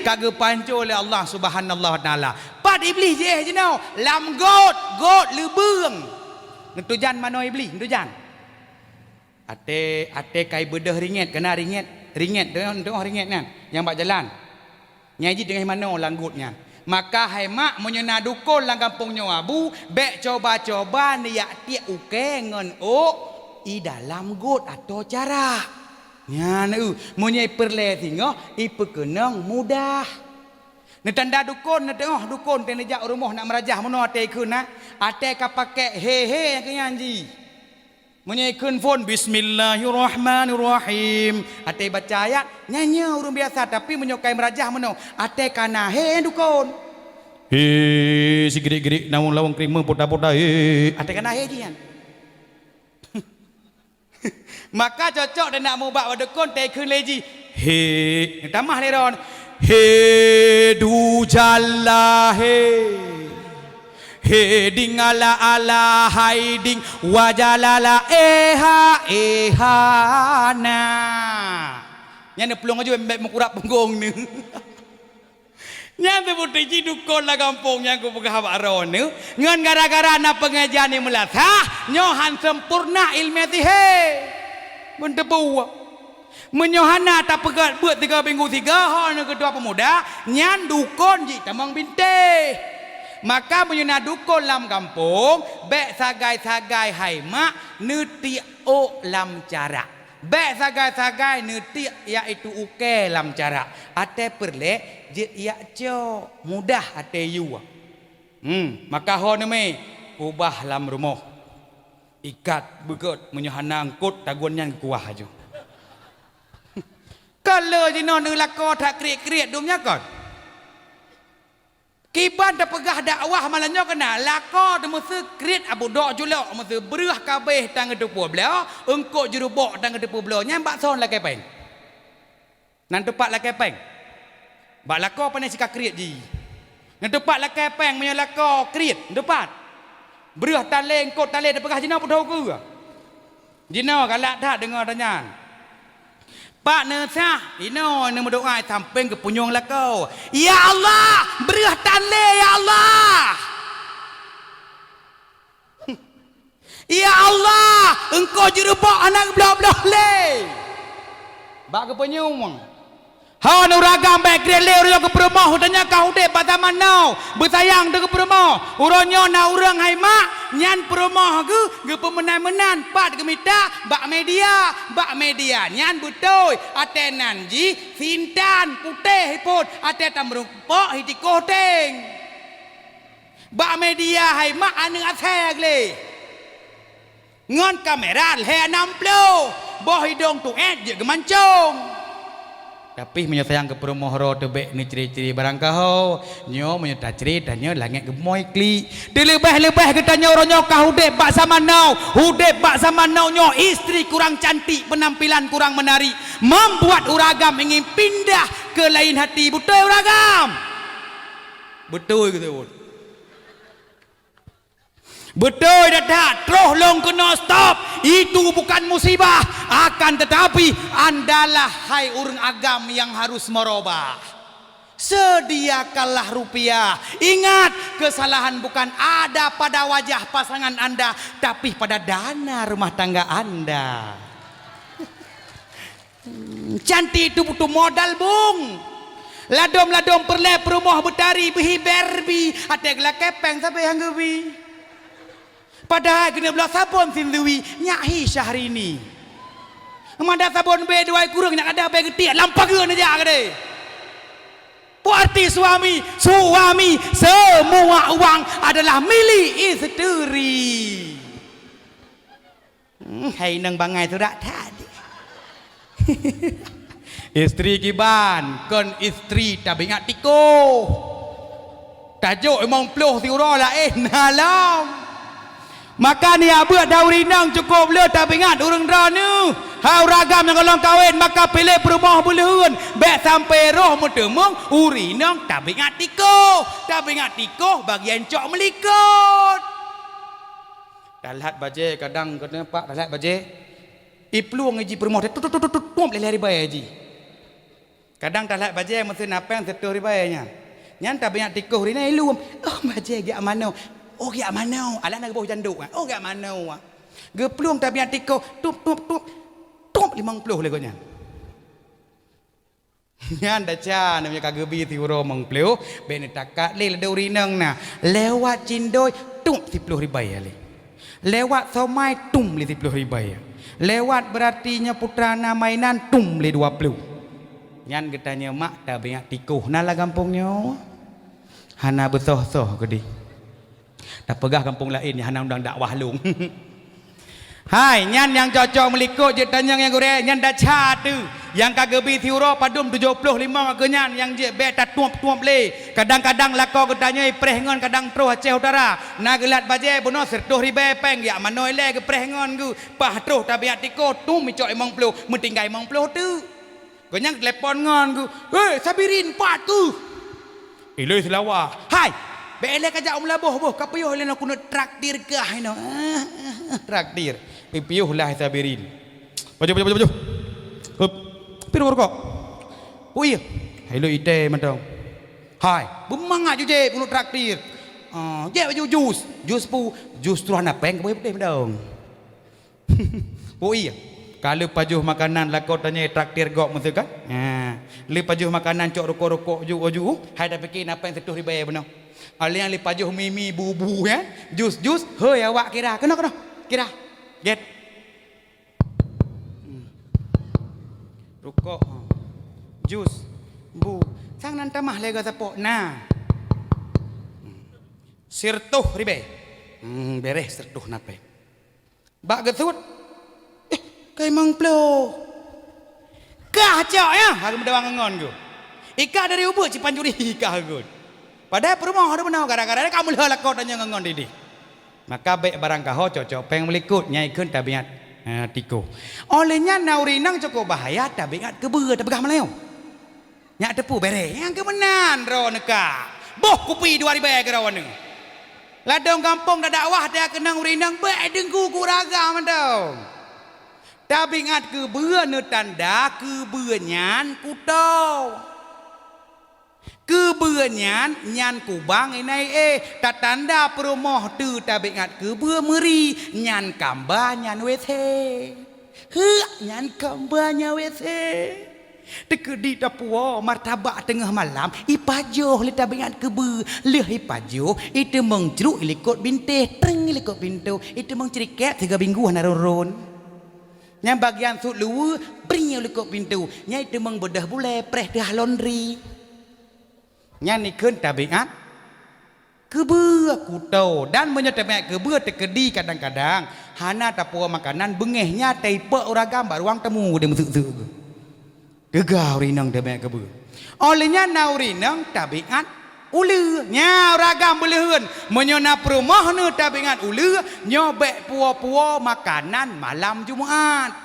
kagak panco oleh Allah Subhanahu wa taala. Pat iblis je nau lam got lebeung. Ngetujan mano iblis, ngetujan. Ate kai bedah ringgit kena ringgit tengok ringgit kan yang bak jalan. Nyaji dengan mana langgutnya. Maka hai mak menyena dukun lang kampungnya abu bek coba-coba niat tiak ukengen i dalam got atau cara. Nya nu munyai perle tingo ipekenang mudah. Netanda dukun netengah dukun tenejak rumah nak merajah mono ate keun na. Ate ka pake he yang kenyanji. Munyai keun phone bismillahirrahmanirrahim. Ate baca ayat nyanyi urang biasa tapi menyokai merajah mono. Ate kana he dukun. He si gerik-gerik lawang krima poda-poda he. Ate kana he jian. Maka cocok dan nak mau bawa dukun te keun leji. He tamah leron. He du jalla he ding ala hai ding wajalala na nya pelung aja mbek mengurap penggong ni nya sebut ji dukun lah kampung yang ku pegah baron ni ngan gara-gara na pengajian ni melatah nyohan sempurna ilmu he mun tebu menyohana tak pegat buat 3 minggu 3 hana kedua pemuda nyan dukun ji tamang binte. Maka menyuna dukun lam kampung bek sagai-sagai hai mak neuti o lam cara. Bek sagai-sagai neuti iaitu uke lam cara. Ate perle je ia co mudah ate yu. Maka ho me ubah lam rumah. Ikat begot menyuhana angkut tagun yang kuah aja. Kalau jino nu lako tak kriet-kriet dumnya kon. Kiban dah pegah dakwah malahnya kena lako de mesti kriet abu dok julok mesti berah kabeh tang depo belah engkau jerubok tang depo belah nyambak son la kepeng. Nan tepat la kepeng. Bak lako pandai sikak kriet ji. Nan tepat la kepeng punya lako kriet tepat. Berah tale engkau tale dah pegah jino pun ke. Jino galak dah dengar tanya. Pak nesah, ino nama doa samping ke punyong lakau. Ya Allah, berah tale ya Allah. Ya Allah, engkau jerubak anak belah-belah le. Bak ke punyong. Hau nu ragam baik grele urang ke perumah hutanya kau dek pada manau bersayang de ke perumah uronyo na urang hai mak nyan perumah ke pemenan-menan pat ke mita bak media nyan betul atenan ji sintan putih pun ate tamrupok hiti koteng bak media hai mak anu aseg le ngon kamera le 60 boh hidung tu je ke mancung. Tapi menyayang ke perumah ro tebek ni ciri-ciri barang kau nyo menyata cerita nyo langit gemoy kli dilebih-lebih ketanya orang nyo kau hudep bak sama nau nyo istri kurang cantik penampilan kurang menarik membuat uragam ingin pindah ke lain hati betul uragam betul betul dah terus long kena stop itu bukan musibah akan tetapi andalah hai urang agam yang harus merubah sediakanlah rupiah ingat kesalahan bukan ada pada wajah pasangan anda tapi pada dana rumah tangga anda cantik itu butuh modal bung ladom perle perumah betari bihi berbi ada gelak kepeng sampai yang gebi padahal kena belah sabun sindui nyahi Syahrini. Manda sabun be dua kurang nak ada be getik lampak geun aja gede. Puarti suami semua uang adalah milik istri. Hai nang bangai tu dak tadi. Istri kiban kon istri tak ingat tiko. Tajuk emang peluh tiura lain alam. Maka ni abad dauri nang cukup le tak ingat urang rana hau ragam yang kalau kawin maka pilih perumah buluhun bek sampai roh mutemung uri nang tak ingat tiko bagian cok melikut dalat baje kadang kena pak dalat baje ipluang ngaji perumah tu lari bayi haji Kadang tak lak baje mesti napang setuh ribainya. Nyan tak banyak tikuh ri nai lum. Oh baje gak mano. Oh gak mano. Ala nak boh janduk. Oh gak mano. Ge pluang tak banyak tikuh. Tup 50 legonya. Nyan dah cha namanya kagebi tiuro mengpleu ben takak le ledau rinang na lewat cindoi tum 10 ribai ale lewat somai tum 10 ribai lewat berartinya putrana mainan tum le 20 nyan getanya mak dah banyak tikuh nala kampungnya hana besoh-soh gedi dah pegah kampung lain hana undang dakwah lung hai nyan yang cocok melikut je tanya yang gore nyan dah cha tu yang kagebi tiuro padum 75 kenyan yang je beta tuap-tuap le kadang-kadang lako ketanya preh ngon kadang pro Aceh Utara na gelat baje bono sertuh ribe peng ya manoi le ke preh ngon gu pah troh tabiat tiko tu mi cok 50 mentinggai 50 tu kenyang telepon ngon gu sabirin pat ku iloi selawa hai bele kajak umlaboh boh kapuyuh le nak kena traktir ke hino traktir pipiuh lah sabirin baju hup piru rokok oh iya hello ite mandang hai bemang aju je kena traktir je baju jus tu nak peng ke boleh mandang oh iya kalau pajuh makanan lakau tanya traktir gok mesti kan le pajuh makanan cok rokok ju hai dah fikir apa yang setuh ribai benar ali yang le pajuh mimi bubu ya jus hei awak kira kena kira get rokok jus bu sang nan tamah lega sapok na sirtuh ribe beres sirtuh nape bak getut kai mang plo kah cok ya aku mendawang ngon go ika dari ubuk cipanjuri ika go padahal perumah ada benar gara-gara kamu lah kau tanya ngon didi maka baik barang kau cocok peng melikut nyai kun tabiat tiko olehnya naurinang cukup bahaya tapi ingat kebeur tapi gah maleo nyak tepu bere yang kemenan ro neka boh kupi 2000 ke rawan ladong kampung dah dakwah dia kena urinang baik dengku kuraga mandau tapi ingat kebeur ne tanda kebeurnyan kutau kebeurnyan nyan kubang inai tak tanda perumoh tu tapi ingat kebeur meri nyan kamba nyan wethe nyan kamba nyan wethe tekedi tapua martabak tengah malam ipajoh le tapi ingat kebeur leh ipajoh itu mengceruk likut binteh teng likut pintu itu mengceriket 3 minggu narurun nyan bagian sut luwe bring likut pintu nya itu mengbedah bule preh dah laundry nyan ikun tabiat kebeur kutau dan menyatakan kebeur tekedi kadang-kadang hana tapua makanan bengehnya taipe uragam baruang temu dia mesuk-suk gegau rinang tabiat kebeur olehnya naurinang tabiat ulu nya uragam beleun menyona perumah ne tabiat ulu nyobek puo-puo makanan malam Jumaat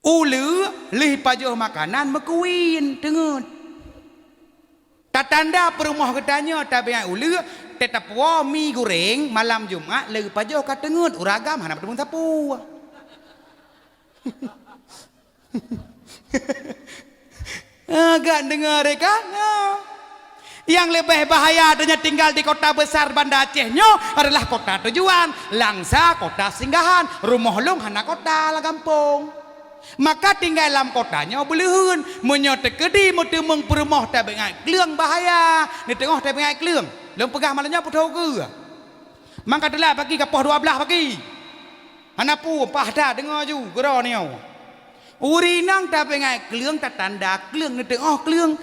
ulu lih pajuh makanan mekuin tengut tak tanda perumah ketanya tabiat ulu tetap wa mi goreng malam Jumat lih pajuh kat tengut uragam hana bertemu sapu agak dengar kan yang lebih bahaya adanya tinggal di kota besar Banda Acehnya adalah kota tujuan langsa kota singgahan rumah long hana kota lah kampung maka tinggal dalam kotanya belehun menyotek kedi mutu mengperumah tabengai kelang bahaya ni tengah tabengai kelang lem pegah malanya putau ke maka telah bagi ke poh 12 bagi hanapu pahda dengar ju gero niau urinang tabengai kelang tak tanda kelang ni tengah kelang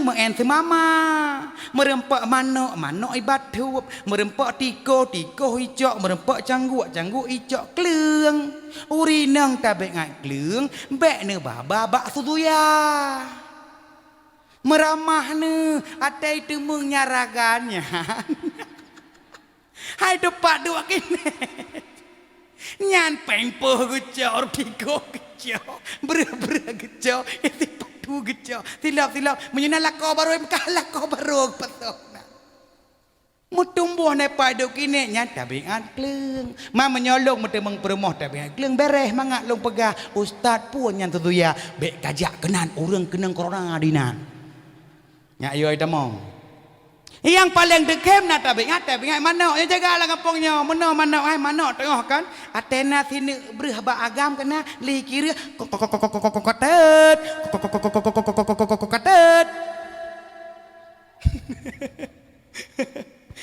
mengen semama merempak manok ibatu merempak tiko hijau merempak cangguk hijau kelang urinang tabengai kelang bek ne bak suduya meramah ne atai temung nyaragannya hai depak dua kene nyan pengpoh gecor tiko gecor ber gecor itu patu gecor tilap menyena lakau baru kalah kau baru patokna Mutumbuh ne pada kini nyata bingat kleng. Ma menyolong mete mengperemoh tak bingat kleng beres mangat long pegah ustaz pun yang tentuya bek kajak kenan urang kenang corona dinan. Nya ayo ida mong. Yang paling dekem nak tak bingat mana yang jagalah kampungnya mana ai mana tengah kan Athena sini berah ba agam kena li kira kotet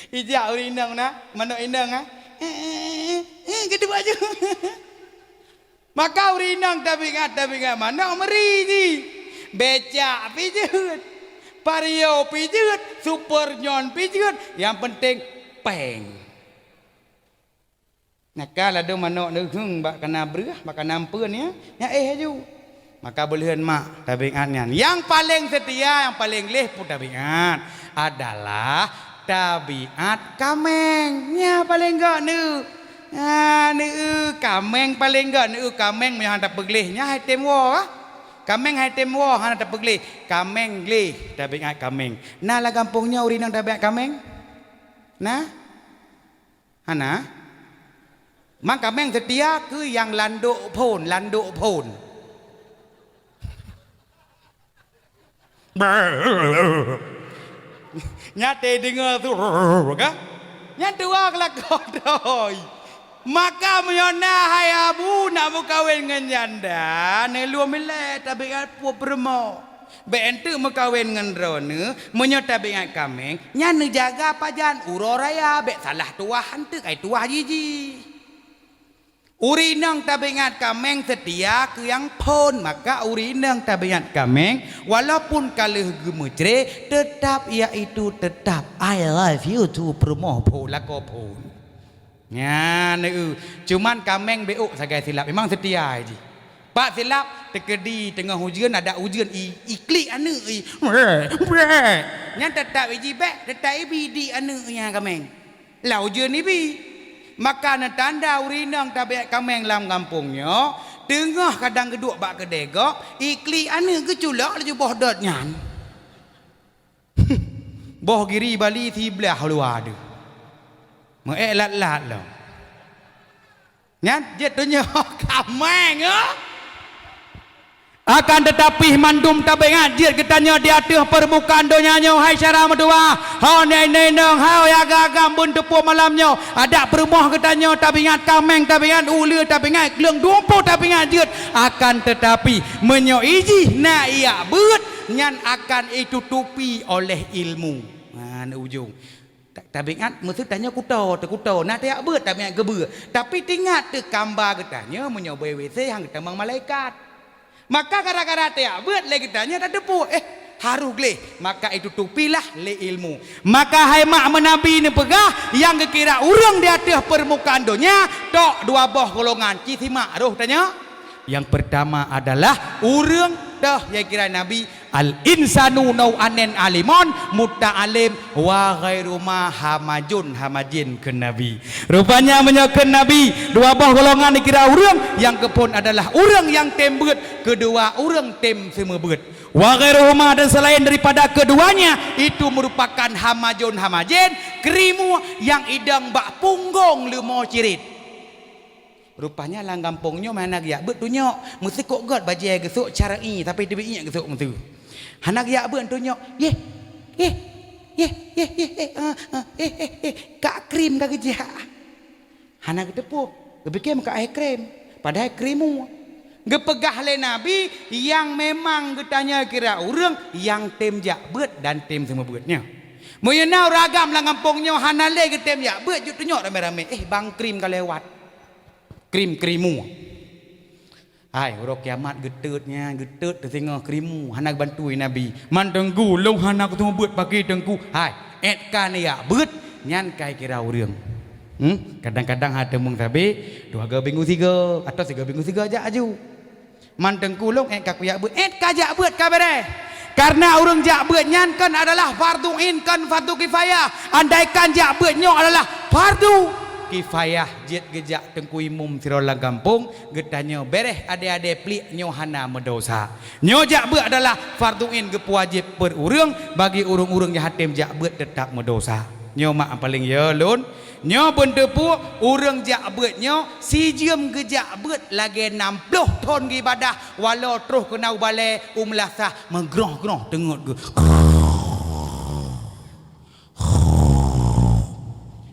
Ijak urinang na, mana inang ah? Gitu aja. Maka urinang tapi ingat mana meri ni. Becak pijut, pario pijut, super nyon pijut. Yang penting peng. Nak kalau ada mana nehung bak kena berah, bak kena ampun ya, ya aju. Maka boleh mak tapi ingatnya. Yang paling setia, yang paling leh pun tapi ingat adalah tabiat kamengnya paling enggak nu kameng paling enggak nu kameng yang hendak beglihnya hai temwo kameng hai temwo hendak beglih kameng lih tabiat kameng nah lah kampungnya urinang tabiat kameng nah hana mang kameng setia ke yang landuk pun nyate dengar tu kan nyate wak lakodoi maka menyona hai abu nak mau kawin dengan janda ne lu mile tapi pu permo be ente mau kawin dengan rone menyota bengat kameng nyane jaga pajan uroraya be salah tuah hante kai tuah jiji urinang tabengat kameng setia ke yang pun maka urinang tabengat kameng walaupun kalah gemecre tetap iaitu tetap I love you to promoh pula ko pun nya ne cuman kameng beuk sagai silap memang setia aja pak silap tekedi tengah hujan ada hujan iklik anu nya tetap iji bek tetap ibi di anu nya kameng lah hujan ibi maka tanda urinang tabiat kameng lam kampungnya tengah kadang keduk bak kedegok ikli ane keculak laju boh dot nyan boh giri bali tiblah luar tu mengelat-lat lah nyan jatuhnya kameng akan tetapi mandum tabengat jir ketanya di atas permukaan donyanya hai syarah medua ha neneng ha ya gagam bun tepu malamnya ada perumah ketanya tabengat kameng tabengat ule tabengat kleng dumpo tabengat jir akan tetapi menyo iji na ia beut nyan akan ditutupi oleh ilmu nah ujung tabengat mesti tanya kutau nak tiak beut tabengat gebeur tapi tingat te gambar ketanya menyo WC hang temang malaikat maka gara-gara tiak buat lagi tanya tak depu haru gleh maka itu tupilah le ilmu maka hai mak menabi ni pegah yang kira urang di atas permukaan dunia tok dua boh golongan cisimak roh tanya yang pertama adalah urang dah yang kira nabi al insanu nau anen alimon muta'alim wa ghairu ma hamajin ke nabi rupanya menyokan nabi dua boh golongan dikira urang yang kepun adalah urang yang tembut kedua urang tem semua beut wa ghairu ma dan selain daripada keduanya itu merupakan hamajin kerimu yang idang bak punggung lemo cirit rupanya lang kampungnya mana ya betunya mesti kok god bajai gesuk carai tapi tiba-tiba gesuk mesti hanak ya ben tunyo kak krim kak kerja hanak tepu gebeke muka air krim padahal krimu gepegah le nabi yang memang getanya kira urang yang tem jak bet dan tem semua betnya moyenau ragam lang kampungnya hanale getem jak bet jut tunyo rame-rame bang krim ka lewat krim-krimu hai urok kiamat getutnya getut tengah krimu hanak bantui nabi man tengku long hanak tu buat pakai tengku hai kan ya beut nyan kai kira urang kadang-kadang ada mung sabe 2 minggu 3 atau 3 minggu 3 aja aju man tengku long kak ya beut kajak beut ka beres karena urang jak beut nyan kan adalah fardu in kan fardu kifayah andaikan jak beutnya adalah fardu kifayah jet gejak tengku imum sirolang kampung getanya bereh ade-ade plik nyohana medosa nyojak beut adalah farduin gep wajib berurang bagi urung-urung yang hatim jak beut tetap medosa nyo mak paling ya lun nyo benda pu urang jak beut nyo si jiem gejak beut lagi 60 ton ibadah walau terus kena balai umlasah menggroh-groh tengut ke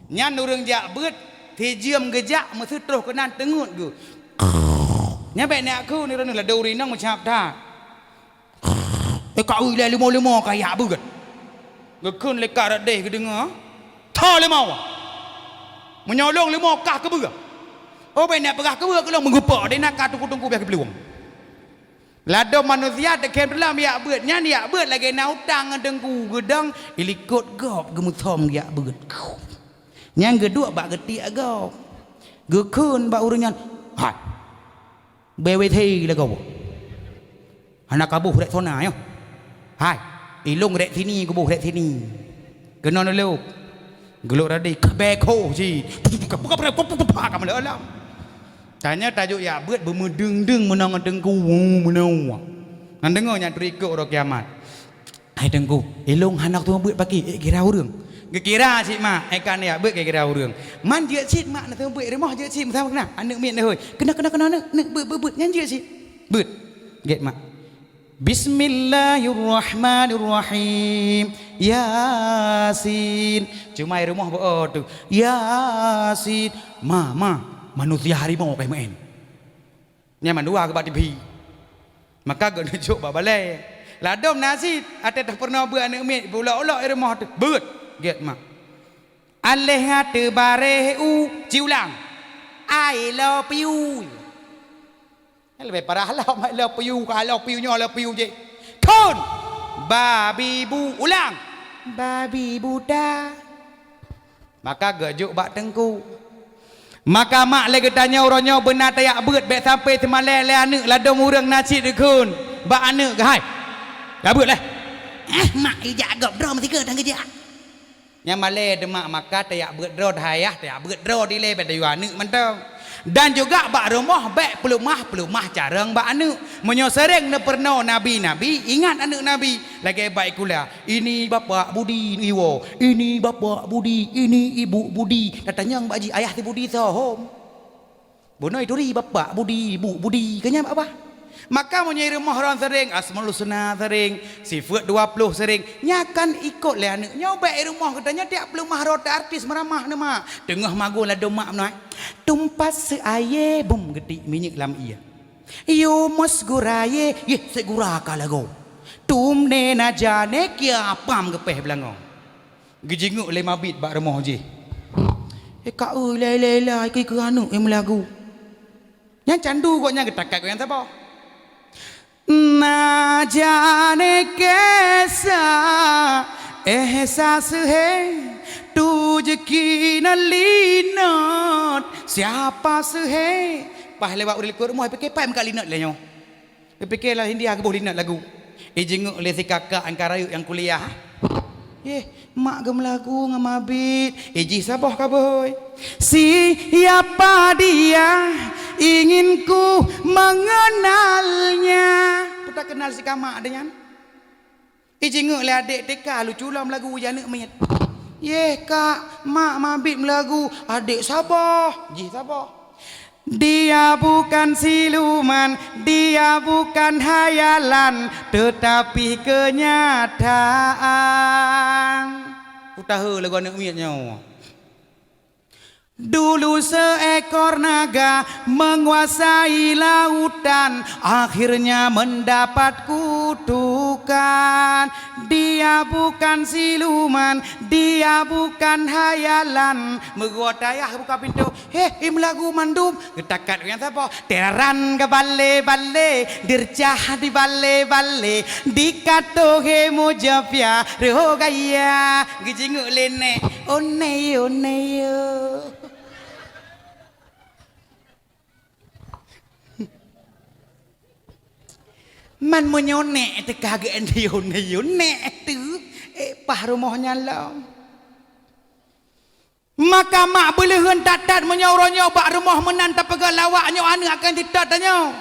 nyan urang jak beut si jiem gejak mesti terus kena tengut ke nya baik nak aku ni rana la dau rinang macam dah kau ile limo kayak beut ngekun lekat radeh ke dengar tha limau menyolong limau kah ke beut oh baik nak perah ke beut kalau menggupak dia nak tunggu biar ke peluang lado manusia dekem dalam ya beut nya ya beut lagi na utang dengku gedang ilikut gop gemuthom ya beut yang kedua bak getik agak gekun bak urang nyan hai bewe thi la kau anak kabuh rek sona yo hai ilung rek sini kabuh rek sini kena lu geluk tadi kebeko si buka kamu alam tanya tajuk ya beut bermedeng-deng menang dengku menau nan dengar nya trikuk ro kiamat hai dengku ilung anak tu beut pagi kira urang kira cik mak ikan ya beut kira urang man je cik mak na tu beut remah je cik sama kena anak miet hoi kena nak beut nyan je cik beut get mak Bismillahirrahmanirrahim Yasin cuma air rumah tu Yasin manusia harimau kayak main nya mandua ke bak TV maka gak nunjuk bak balai ladom nasi ada tak pernah beut anak miet pula-ulak air rumah tu beut get mak aleh ngate bare ciulang I love you lebih parah lah I love you kalau piu nyo love you je kon babi bu ulang babi buda maka gejuk bak tengku maka mak lagi tanya orangnya benar tayak beut baik sampai temalai le anak ladom urang nasi dekun bak anak ke hai dah beut lah mak ijak agak drum tiga tang kerja yang malai demak maka tayak beut dro hayah tayak beut dro dile pada yu anak mentang dan juga bak rumah baik pelumah carang bak anu menyo sering ne pernah nabi ingat anak nabi lagi baik kula ini bapa budi iwo ini bapa budi ini ibu budi datanya bak ji ayah ti budi sahom bonoi turi bapa budi ibu budi kenya apa maka menyai rumah orang sering asmaul husna sering sifat 20 sering nyakan ikut le anak nyoba rumah katanya tiap pelumah rota artis meramah nama tengah magu la domak noi tumpas seaye bum gedik minyak lam iya yo mos guraye ye segura kalago tum ne na jane kia pam gepeh belango gejinguk le mabit bak rumah je ka oi le ki ke anu melagu yang candu kok nya getakat kau yang siapa ना जाने कैसा एहसास है तुझकी नली note siapa है pah lewat uril rumah fikir pam kali nak lenyo fikirlah India ke boleh nak lagu jenguk le si kakak angkarayu yang kuliah mak gem lagu ngamabit ji sabah ka boy siapa dia ingin ku mengenalnya putar kenal si kamak dengan jenguk le adik TK lucu lah lagu jana mayat kak mak mabit lagu adik sabah ji sabah dia bukan siluman, dia bukan hayalan, tetapi kenyataan. Utahe lagu anak miatnya. Dulu seekor naga menguasai lautan, akhirnya mendapat kutukan. Dia bukan siluman, dia bukan hayalan. Meguatayah buka pintu, im lagu mandum. Getakat yang siapa? Teran ke bale-bale, dircah di bale-bale, dikatohe mujafya, rehogaya, gijinguk lene, oneyo. Man menyonek te kagean dia nek tu pah rumahnya lah maka mak boleh hentak menyorongnya bak rumah menantap pegalawaknya anak akan tidak tanya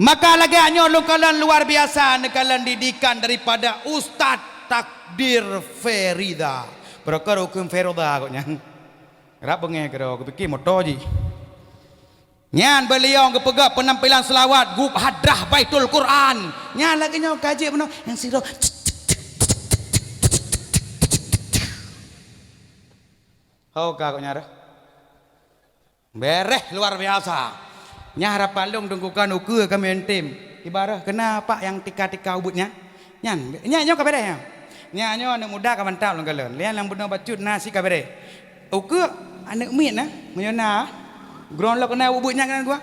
maka lagi anyo lokalan luar biasa nekalan didikan daripada Ustaz Takdir Ferida Perkara hukum feroda kok nyang. Rap pengen kira aku fikir motor je. Nyan beliau ke pegak penampilan selawat grup hadrah Baitul Quran. Nyan lagi nyo kaji benar yang siro. Oh kak nyara. Bereh luar biasa. Nyara palung tunggukan ukur kami entim. Ibarat kenapa yang tika-tika ubutnya? Nyan nyo kabere ya. Nyan nyo anak muda ka mantap lang galon. Lian lang budak bacut nasi kabere. Ukur anak mit na menyona. Ground lo kena ubutnya kan gua.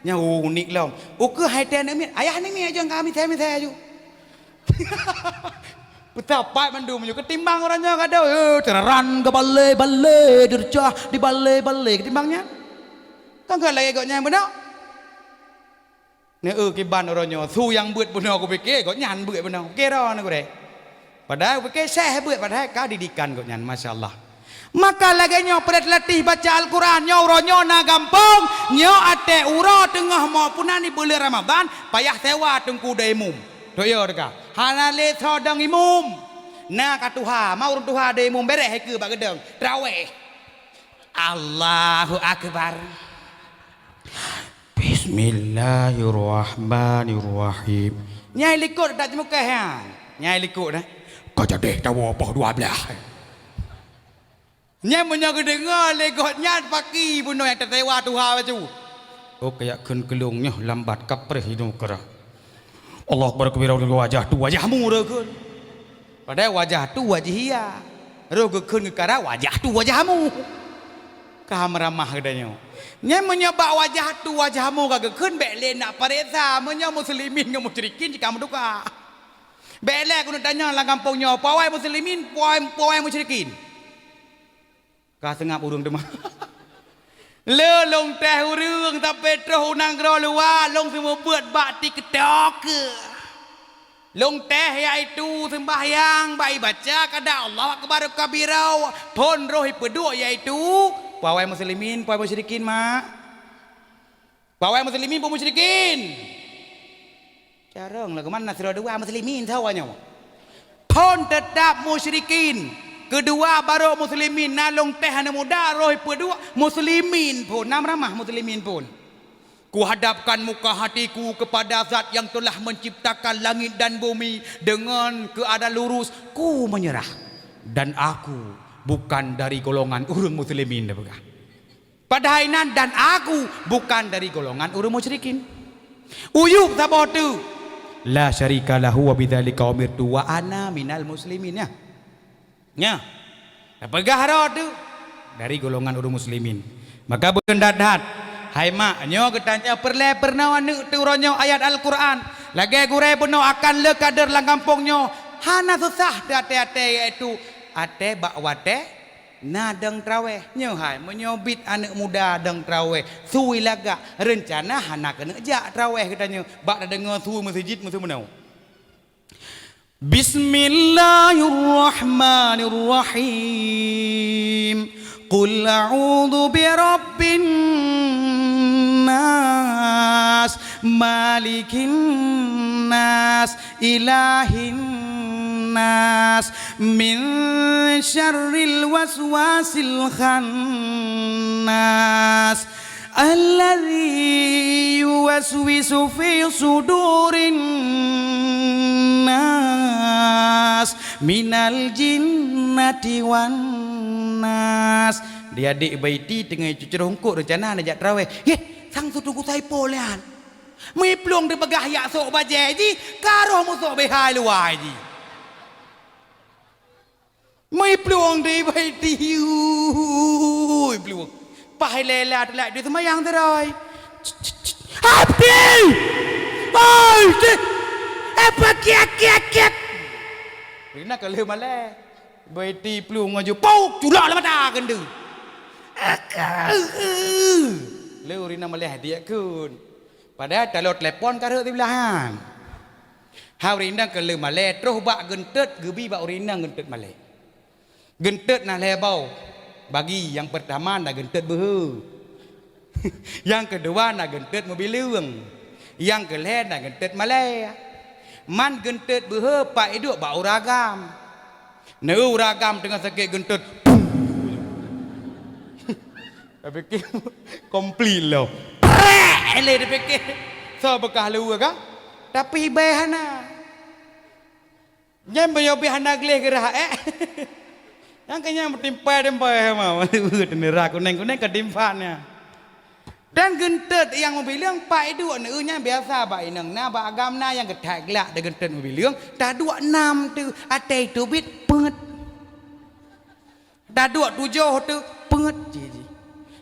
Nya unik lah. Ukur hai anak mit. Ayah ni mit aja kami saya aju. Betapa mandu menyu ketimbang orangnya kada ceran ke balai dercah di balai ketimbangnya. Kan gak lagi goknya benar. Nih kiban orangnya su yang buat benar aku pikir gok nyan buat benar. Kira nak deh. Padahal aku pikir saya buat padahal kau didikan gok nyan masya Allah. Maka lagi nyo perat latih baca Al-Quran nyo orangnya na gampang nyo ate uro tengah maupun ni bulan Ramadan payah sewa tengku demum. Doyo deka. Hanale sodang imum. Na katuha mau tuha de imum bereh ke bak gedeng. Traweh. Allahu akbar. Bismillahirrahmanirrahim. Nyai likut tak muka hang. Nyai likut dah. Kau jadi tahu apa 12. Nyai punya kedengar legotnya pagi bunuh yang tertewa tuha baju. Oh kayak kun kelungnya lambat kapreh hidung kerah. Allah berkebirau dengan wajah tu wajahmu rekun. Padahal wajah tu wajah ia. Rekun kekara wajah tu wajahmu. Kaham ramah kedanya. Nya menyebab wajah tu wajahmu kagekun bele nak paresa menyo muslimin dengan musyrikin jika menduka. Bele aku nak tanya lang kampungnya pawai muslimin pawai musyrikin. Ka sengap urung demah. Le long teh urung tapi terus nang gro luar long semua buat bakti ketok ke. Long teh iaitu sembahyang baik baca kada Allah akbar kabirau pon roh peduk iaitu pawai muslimin pawai musyrikin mak. Pawai muslimin pawai musyrikin. Jarang lah ke mana sudah dua muslimin sawanya. Pon tetap musyrikin. Kedua baru muslimin nalong teh anak muda roh kedua muslimin pun nam ramah muslimin pun. Ku hadapkan muka hatiku kepada zat yang telah menciptakan langit dan bumi dengan keadaan lurus ku menyerah dan aku bukan dari golongan urang muslimin dah begah. Padahal dan aku bukan dari golongan urang musyrikin. Uyub sabotu la syarika lahu wa bidzalika umirtu wa ana minal muslimin ya. Nya, pegah tu dari golongan urang muslimin. Maka bendat-dat, hai mak, nyo ketanya perle pernah anu turonyo ayat Al-Quran. Lagi gure puno akan le kader lang kampungnya. Hana susah ate-ate yaitu ate bakwate nadeng traweh. Nyo hai menyobit anak muda deng traweh. Sui laga rencana hana kena jak traweh katanya. Bak dengar sui masjid musuh menau. Bismillahirrahmanirrahim. Qul a'udzu birabbin nas, malikin nas, ilahin nas, min syarril waswasil khannas, alladzi yuwaswisu fi sudurin nas minal jinnati wan nas. Dia adik baiti tengah cucur hongkok rencana nak jak tarawih. Sang tu tunggu saya polian. Mai plong de begah yak sok baje ji, karoh musok behai luai ji. Mai plong de baiti ui plong. Pai lela telak dia semayang terai. Abdi! Oi! Apa kiak. Rina kalau malah baiti plong ngaju pau culak lah mata kendu. Leu Rina malah dia kun. Padahal kalau telepon karek di belahan. Hau Rina kalau malah terus bak gentet gebi bak Rina gentet malah. Gentet nah lebau. Bagi yang pertama nak gentet behu. Yang kedua nak gentet mobil leuang. Yang kelih nak gentet malah. Man gentet behe pak iduk bau ragam. Neu ragam tengah sakit gentut. Dia fikir komplit lah. Eleh dia fikir. So bekah lu kan? Tapi behana. Jangan bayar geleh gerah Yang kanya timpai mah. Neraka kuning ketimpannya. Dan gentut yang mobilang pak itu nya biasa pak inang na pak agam na yang getak gelak de gentut mobilang dah 26 tu atai tu bit penget. Dah 27 tu penget je.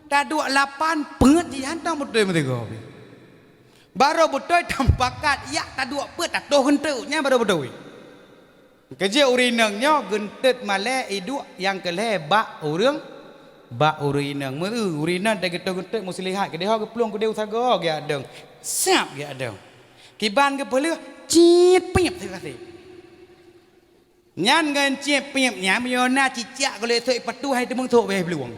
Dah 28 penget je hantar betul betul. Baru betul tampakat ya tak 2 pet tak doh gentutnya baru betul. Kerja urinangnya gentut malai idu yang keleh bak urang bak urinang meu urinan dah gentut mesti lihat ke dia ke pelung ke dia usaha ge adang. Siap ge adang. Kiban ke peluk cit piep sekali. Nyan ngan cip piep nya miona cicak ko le soi patu hai temung thok be peluang.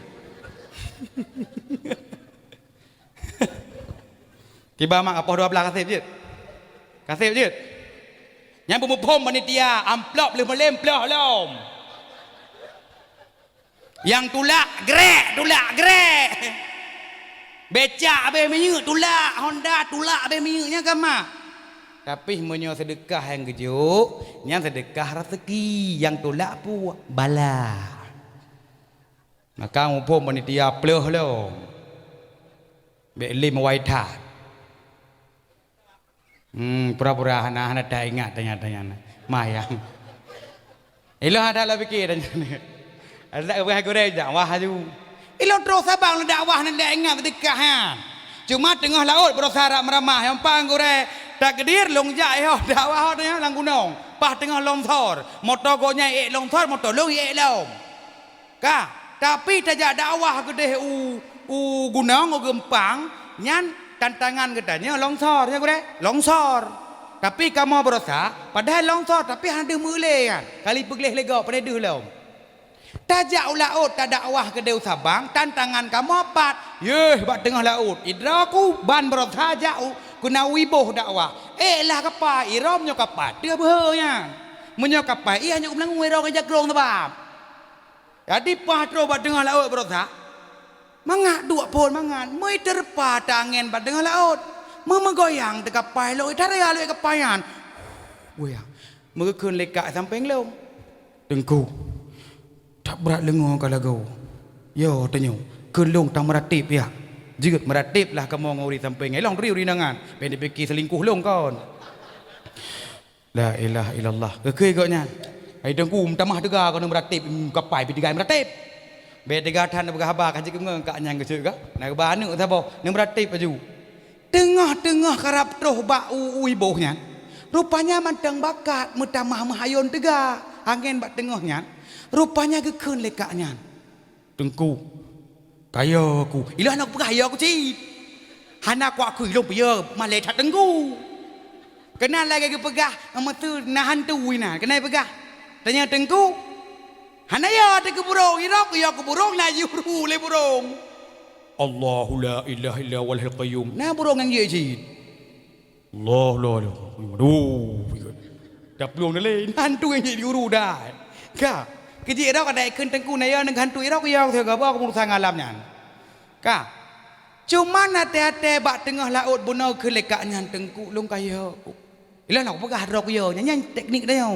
Kiba mak apa 12 kasih je. Kasih je. Yang pemupom panitia amplop le melem ploh lom. Yang tulak grek. Becak be minyak tulak Honda tulak be minyaknya kama. Tapi menyo sedekah yang gejuk, yang sedekah rezeki, yang tolak pu bala. Maka mumpung panitia pleuh lo. Be lim waita. Pura-pura hana dah ingat tanya-tanya. Mayang. Ilo ada lah fikir tanya. Ada apa goreng dakwah tu. Ilo terus abang dakwah nak ingat sedekah han. Cuma tengah laut berusaha meramah yang pang goreng tak kedir long jai ho dakwah ho tanya lang gunung pas tengah longsor motor gonya longsor motor long long ka tapi tajak dakwah gede gunung gempang nyan tantangan gedanya longsor ya gure longsor tapi kamu berusaha padahal longsor tapi ada mulai kan kali pegleh lega pada deh lom tajak laut tak dakwah gede Sabang tantangan kamu apat bak tengah laut idraku ban berusaha jauh kuna wiboh dakwah lah kapal iram nyo kapal dia behanya menyo kapal iya nyo ulang wero kerja krong tebab jadi patro bak tengah laut berusaha mangak dua pol mangan mai terpa tangen bak tengah laut memegoyang te kapal lo itarea lo kapayan goyang megeun lekak samping lo tengku tak berat lengo kalagau yo tanyo keun tang meratip ya jigut meratip lah kamu nguri samping elong riu rinangan pendek fikir selingkuh long kawan la ilaha illallah kekei gaknya ai dengku tamah tega kau meratip kapai pidigai meratip be tega than berhabar kan jik ngeng kak nyang kecil ka nak banu sabo ne meratip baju tengah-tengah karap troh bak ui bohnya rupanya mantang bakat mutamah mahayon tega angin bak tengahnya rupanya gekeun lekaknya tengku kaya aku ilah nak pegah aku cip hana aku ilong pia malai tak tengku kenal lagi ke pegah ama tu nahan tu wina kenal pegah tanya tengku hana ya te ke burung irok ya ke burung na yuru le burung Allahu la ilaha illa wal qayyum na burung yang ye cip Allah aduh dak burung le hantu yang ye yuru dah ka kerja irok ada ikun tengku naya neng hantu irok yang thega ba aku sang alamnya ka cuma nate-ate bak tengah laut bunau ke lekaknya tengku long kaya ila nak pegah rok yo nyanyi teknik dia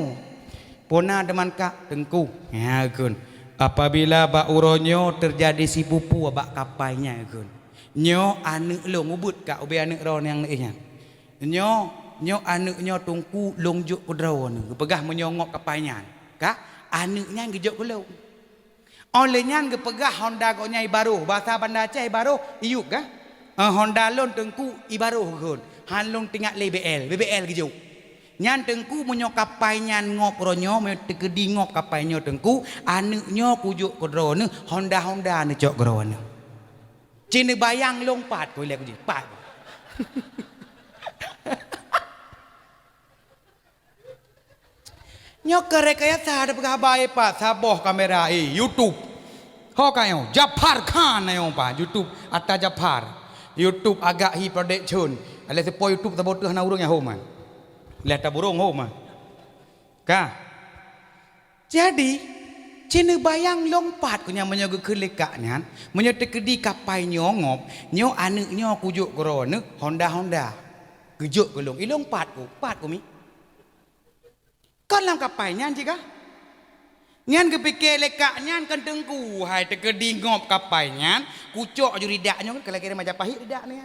pona deman ka tengku ya kun apabila bak uronyo terjadi si pupu bak kapainya kun nyo anu lo ngubut ka ubi anu ron yang nya nyo anu nyo tungku longjuk kudrawon pegah menyongok kapainya ka anaknya ngejok kulo olehnya ngepegah Honda gonya ibaruh bahasa Banda Aceh ibaruh iuk ka Honda lon tengku ibaruh kun han long tingak le BBL ngejok nyan tengku menyo kapai nyan ngop ronyo me tegedi ngop kapai nyo tengku anaknya kujuk kodrone Honda ne jok grone cine bayang lompat ko le kuji pat nyok rekayasa ada pegawai pak saboh kamera YouTube ho kayo Japar Khan ayo pak YouTube atas Japar YouTube agak hi production ale sepo YouTube sabot hana urang ya homa lihat ta burung homa ka jadi Cina bayang lompat kunya menyoga ke lekaknya, menyo tekedi kapai nyongop, nyo anak nyo kujuk korona, Honda, kujuk kelong, lompat ku mi. Kan lang kapai nyan jika, nyan kepikir lekak nyan kan tengku, hai tekedi ngop kapai nyan, kucuk juridak nyo kan kira-kira Majapahit ridak ni.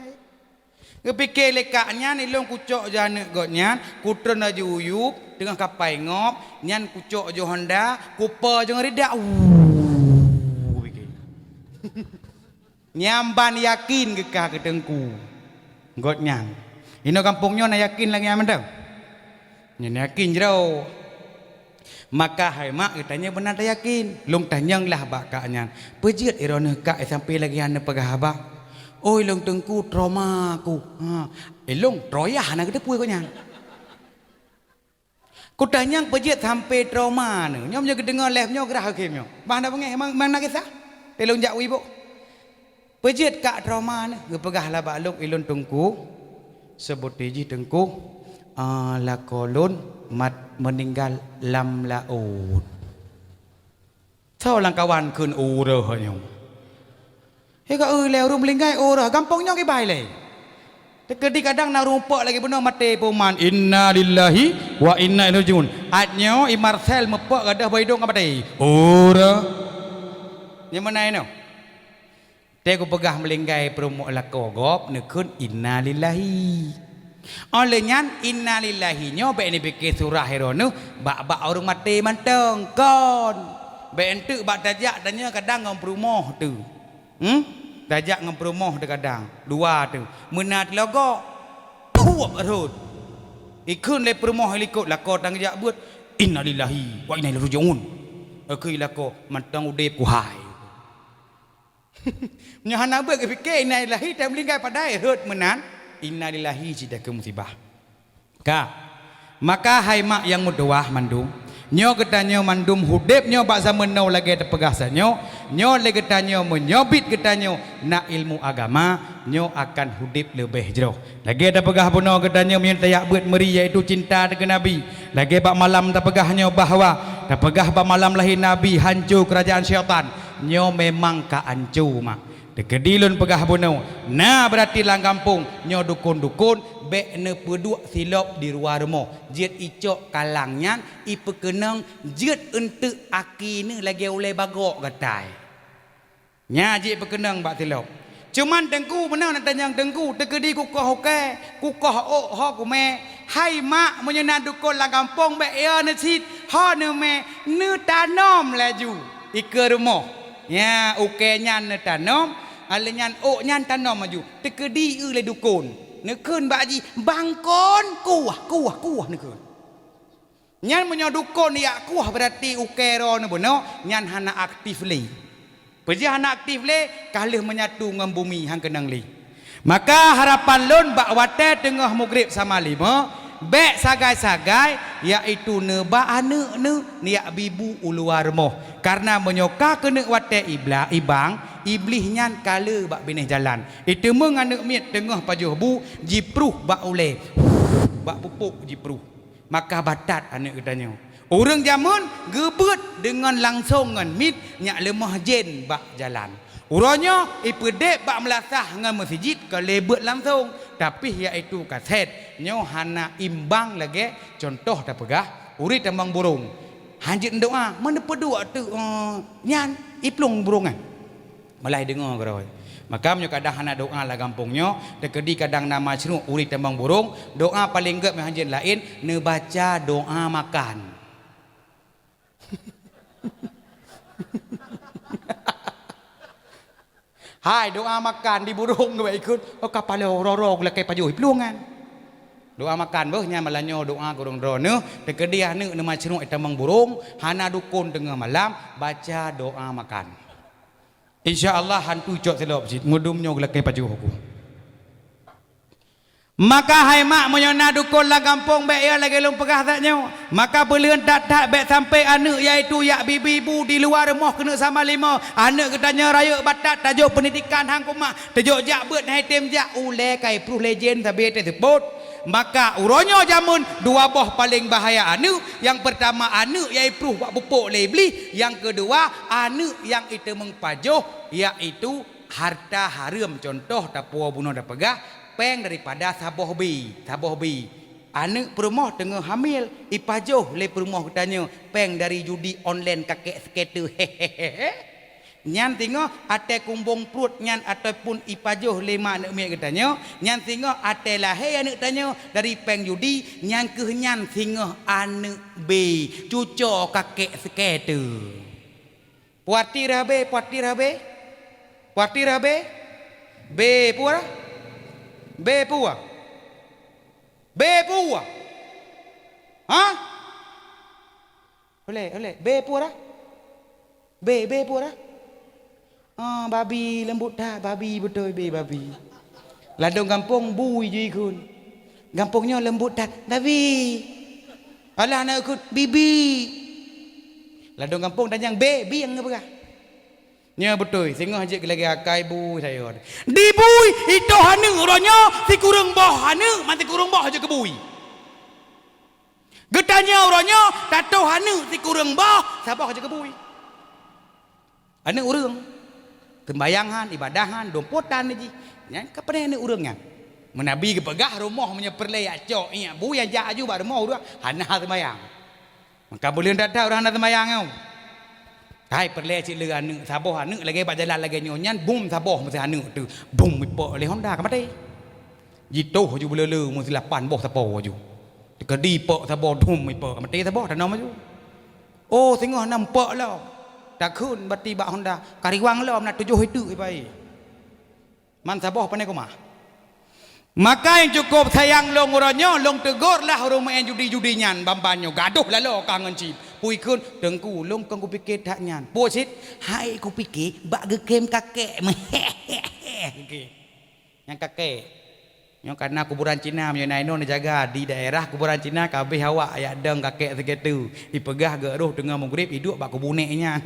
Kepikir lekak nyan ilong kucuk jana got nyan, kutron aja uyup dengan kapai ngop, nyan kucuk jo Honda, kupa jo ridak. Nyamban yakin ke kah ke tengku. Got nyan. Ino kampungnya na yakin lagi aman tau. Nyan yakin jero. Maka hai mak katanya benar tak yakin. Long tanyang lah bak nyan. Pejit irona kak sampai lagi ane pegah abak. Oi long tengku trauma ku. Long troyah nak kita puai ko nyan. Ku tanyang pejit sampai trauma ne. Nyom je dengar live nyo gerah hakim nyo. Bang dah pengen mang nak kisah. Telong jak ibu. Pejit kak trauma ne. Gepegah lah bak long ilon tengku. Sebut ji tengku. Lakolun mat meninggal lam laut. Tahu lang kawan kun urah nyom. Heka leo rum linggai ora gampangnya ke bae le. Tekedi kadang na rumpok lagi benar mate poman inna lillahi wa inna ilaihi rajiun. Atnyo i Marcel mepok gadah baidong apa teh? Ora. Nya mana ino? Te ku pegah melinggai promo lako gop nekun inna lillahi. Oleh nyan inna lillahi nyo be ni fikir surah heronu bak orang mate manteng kon. Be entuk bak tajak tanya kadang ngom perumoh tu. Dajak ngam promoh de kadang dua tu menat logo kuat arut ikun le promoh helikop lako tang jak buat innalillahi wa inna ilaihi rajiun akui lako mantang udep ku hai nya hana be ke fikir innalillahi tam lingkai padai hut menan innalillahi cita ke musibah ka maka hai mak yang mudoah mandum nyo ketanyo mandum hudep nyo bak zaman now lagi terpegah sanyo nyo lagi ketanyo menyobit ketanyo nak ilmu agama nyo akan hudep lebih jauh lagi terpegah puno ketanyo minta yak buat meri iaitu cinta dengan nabi lagi bak malam terpegahnya bahwa terpegah bak malam lahir nabi hancur kerajaan syaitan nyo memang ka hancur mak dekedilun pegah puno nah berarti lang kampung nyo dukun-dukun be ne peduk silop di luar rumah jet icok kalangnya ipekenang jet ente aki ni lagi oleh bagok gatai nya jet pekenang bak silop cuman tengku benar nak tanya tengku tekedi kukoh oke kukoh ok ho ku me hai mak menyena dukun lang kampung be ya ne sit ho ne me ne tanom laju ike rumah ya oke nyan ne tanom alenyan ok nyan tanom maju tekedi le dukun nekun baji bangkon kuah nekun nyan menyodukon ya kuah berarti ukero ne bono nyan hana aktif le peji hana aktif le kalih menyatu ngam bumi hang kenang le maka harapan lon bak wate tengah maghrib sama lima bek sagai-sagai iaitu ne ba ane ne niak bibu uluar moh karena menyoka kena wate ibang iblis nyan kala bak bineh jalan itu menganek miet tengah pajuh bu jipruh bak ule bak pupuk jipruh maka batat anak katanya orang zaman gebet dengan langsung ngan mit nyak lemah jen bak jalan uranya ipedek bak melasah ngan masjid ke lebet langsung tapi iaitu kaset nyo hana imbang lagi contoh dah pegah uri tambang burung hanjit doa mana pedua tu nyan iplung burungan malai dengar keroi maka menyo kadang hana doa lah kampungnya tekedi kadang nama ceruk uri tambang burung doa paling gep hanjit lain ne baca doa makan hai doa makan di burung ke ikut kapal rorok lakai pajuh pelungan doa makan beuh nya malanyo doa kurang drone tekedi anu ne macrung tambang burung hana dukun tengah malam baca doa makan insyaallah hantu cok selop sit ngudumnya lakai pajuh hukum maka hai mak menyona dukun lah kampung bek ya lagi lum pegah taknya maka belian tak bek sampai anak iaitu yak bibi-ibu di luar rumah kena sama lima anak ketanya raya batat tajuk pendidikan hang kumah tajuk jak bet hai tem jak ule kai pruh legend sabe te sebut Maka uronyo jamun dua boh paling bahaya anu. Yang pertama anu iaitu buat pupuk lebli. Yang kedua anu yang itu mengpajoh iaitu harta haram. Contoh tapua bunuh dah pegah peng daripada saboh bi anu perumah tengah hamil ipajoh le perumah katanya peng dari judi online kakek skater hehehe. Nyan tengok ate kumbung perut nyan ataupun ipajoh lima anak mek katanya nyan tengok ate lahir anak tanya dari peng judi nyan ke nyan tengok anak B cucu kakek skater. Puati rabe B pura B pura ha oleh B pura B pura babi lembut dah babi betul babi ladong kampung bui je kun kampungnya lembut dah babi alah nak ikut bibi ladong kampung dan yang B yang apa nya betul singah je lagi akai bui saya di bui itu hanu orangnya si kurang boh hanu mati kurang boh aja ke bui getanya orangnya tato hanu si kurang boh sabah aja ke bui anu urang sembayangan ibadahan dompotan aja nya kapan anu urangnya menabi ke pegah rumah punya perlayak cok nya bui aja aju ba rumah urang hana sembayang maka boleh ndak tahu orang sembayang kau hai perle cik le anu saboh anu lagi bak jalan lagi nyonyan bum saboh mesti anu tu bum ipo le Honda ka mate jitoh ju belele mesti 8 boh saboh ju kedi pok saboh dum ipo ka mate saboh tanam ju oh tengah nampak lah takun bati bak Honda kariwang lah nak 7 itu ipai man saboh pandai ko mah maka yang cukup sayang long uronyo long tegur lah orang main judi-judi nyan bambanyo gaduh lah lo kangen cip pui kun dengku long kang ku pikir tak nyan posit hai ku pikir bak gekem kakek yang kakek yang karena kuburan Cina punya naino ni jaga di daerah kuburan Cina kabeh awak ayat deng kakek segitu dipegah ge roh tengah maghrib hidup bak kubuneknya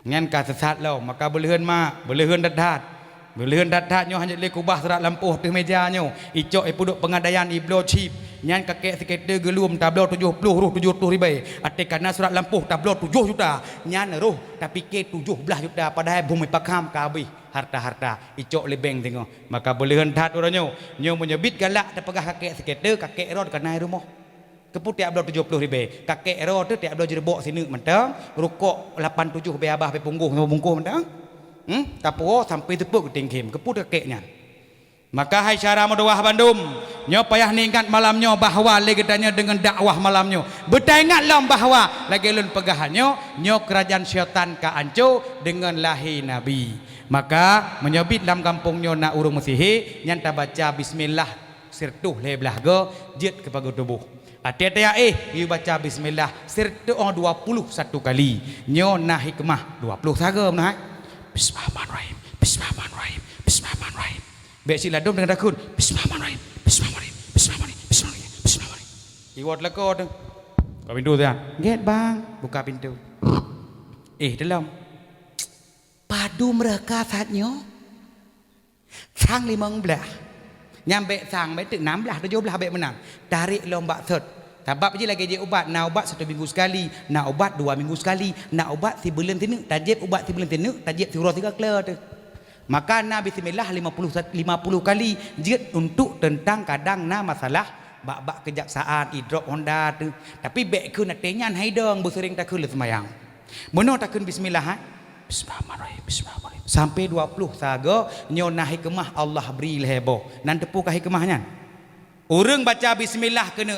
nyan ka sesat lo maka beleun mak beleun dadat beleun dadat nyo hanya le kubah serat lampuh di meja nyo icok puduk pengadaian iblo chip nyan kakek sekitar gelum tablo 70 ruh 70 ribu ate kana surat lampuh tablo 7 juta nyan ruh tapi ke 17 juta padahal bumi pakam kabeh harta-harta icok le bank tengok maka beleun dat orangnya nyo menyebit galak tepegah kakek sekitar kakek rod kana rumah keput tiap ablo 70 ribu kakek rod tu tiap ablo jerebok sini mentang rukuk 87 be abah be pungguh bungkuh mentang tapo sampai tepuk tingkim keput kakeknya maka hai syara modawah Bandung nyo payah ningat malamnya bahwa legedanya dengan dakwah malamnya betaingat lam bahwa lagi lun pegahannya nyo kerajaan syaitan ka anco dengan lahir nabi maka menyebit dalam kampungnya nak urung mesihi nyanta baca bismillah sirtuh leblah ge jet kepada tubuh ate-ate you baca bismillah sirtuh 21 kali nyo nah hikmah 20 saga nah Bismillahirrahmanirrahim. Bismillahirrahmanirrahim. Bismillahirrahmanirrahim. Baik sila dom dengan takun. Bismillahirrahmanirrahim. Bismillahirrahmanirrahim. Bismillahirrahmanirrahim. Bismillahirrahmanirrahim. Iwat leko tu. Buka pintu tu. Get bang, buka pintu. Dalam. Padu mereka saatnya. Sang 15. Nyampe sang betul 16 17 baik menang. Tarik lomba set. Sebab je lagi je ubat, nak ubat 1 minggu sekali, nak ubat 2 minggu sekali, nak ubat si bulan tinu, tajib ubat si bulan tinu, tajib si urus 3 clear tu. Maka Nabi bismillah 50 kali jid untuk tentang kadang na masalah bak kejaksaan idrop Honda tu. Tapi baik ke nak tenyan haidang bersering takun le semayang. Mono takun bismillah ha? Bismillahirrahmanirrahim. Bismillahirrahmanirrahim. Sampai 20 saga nyonah hikmah Allah beri lehebo. Nan tepu ka hikmahnya. Orang baca bismillah kena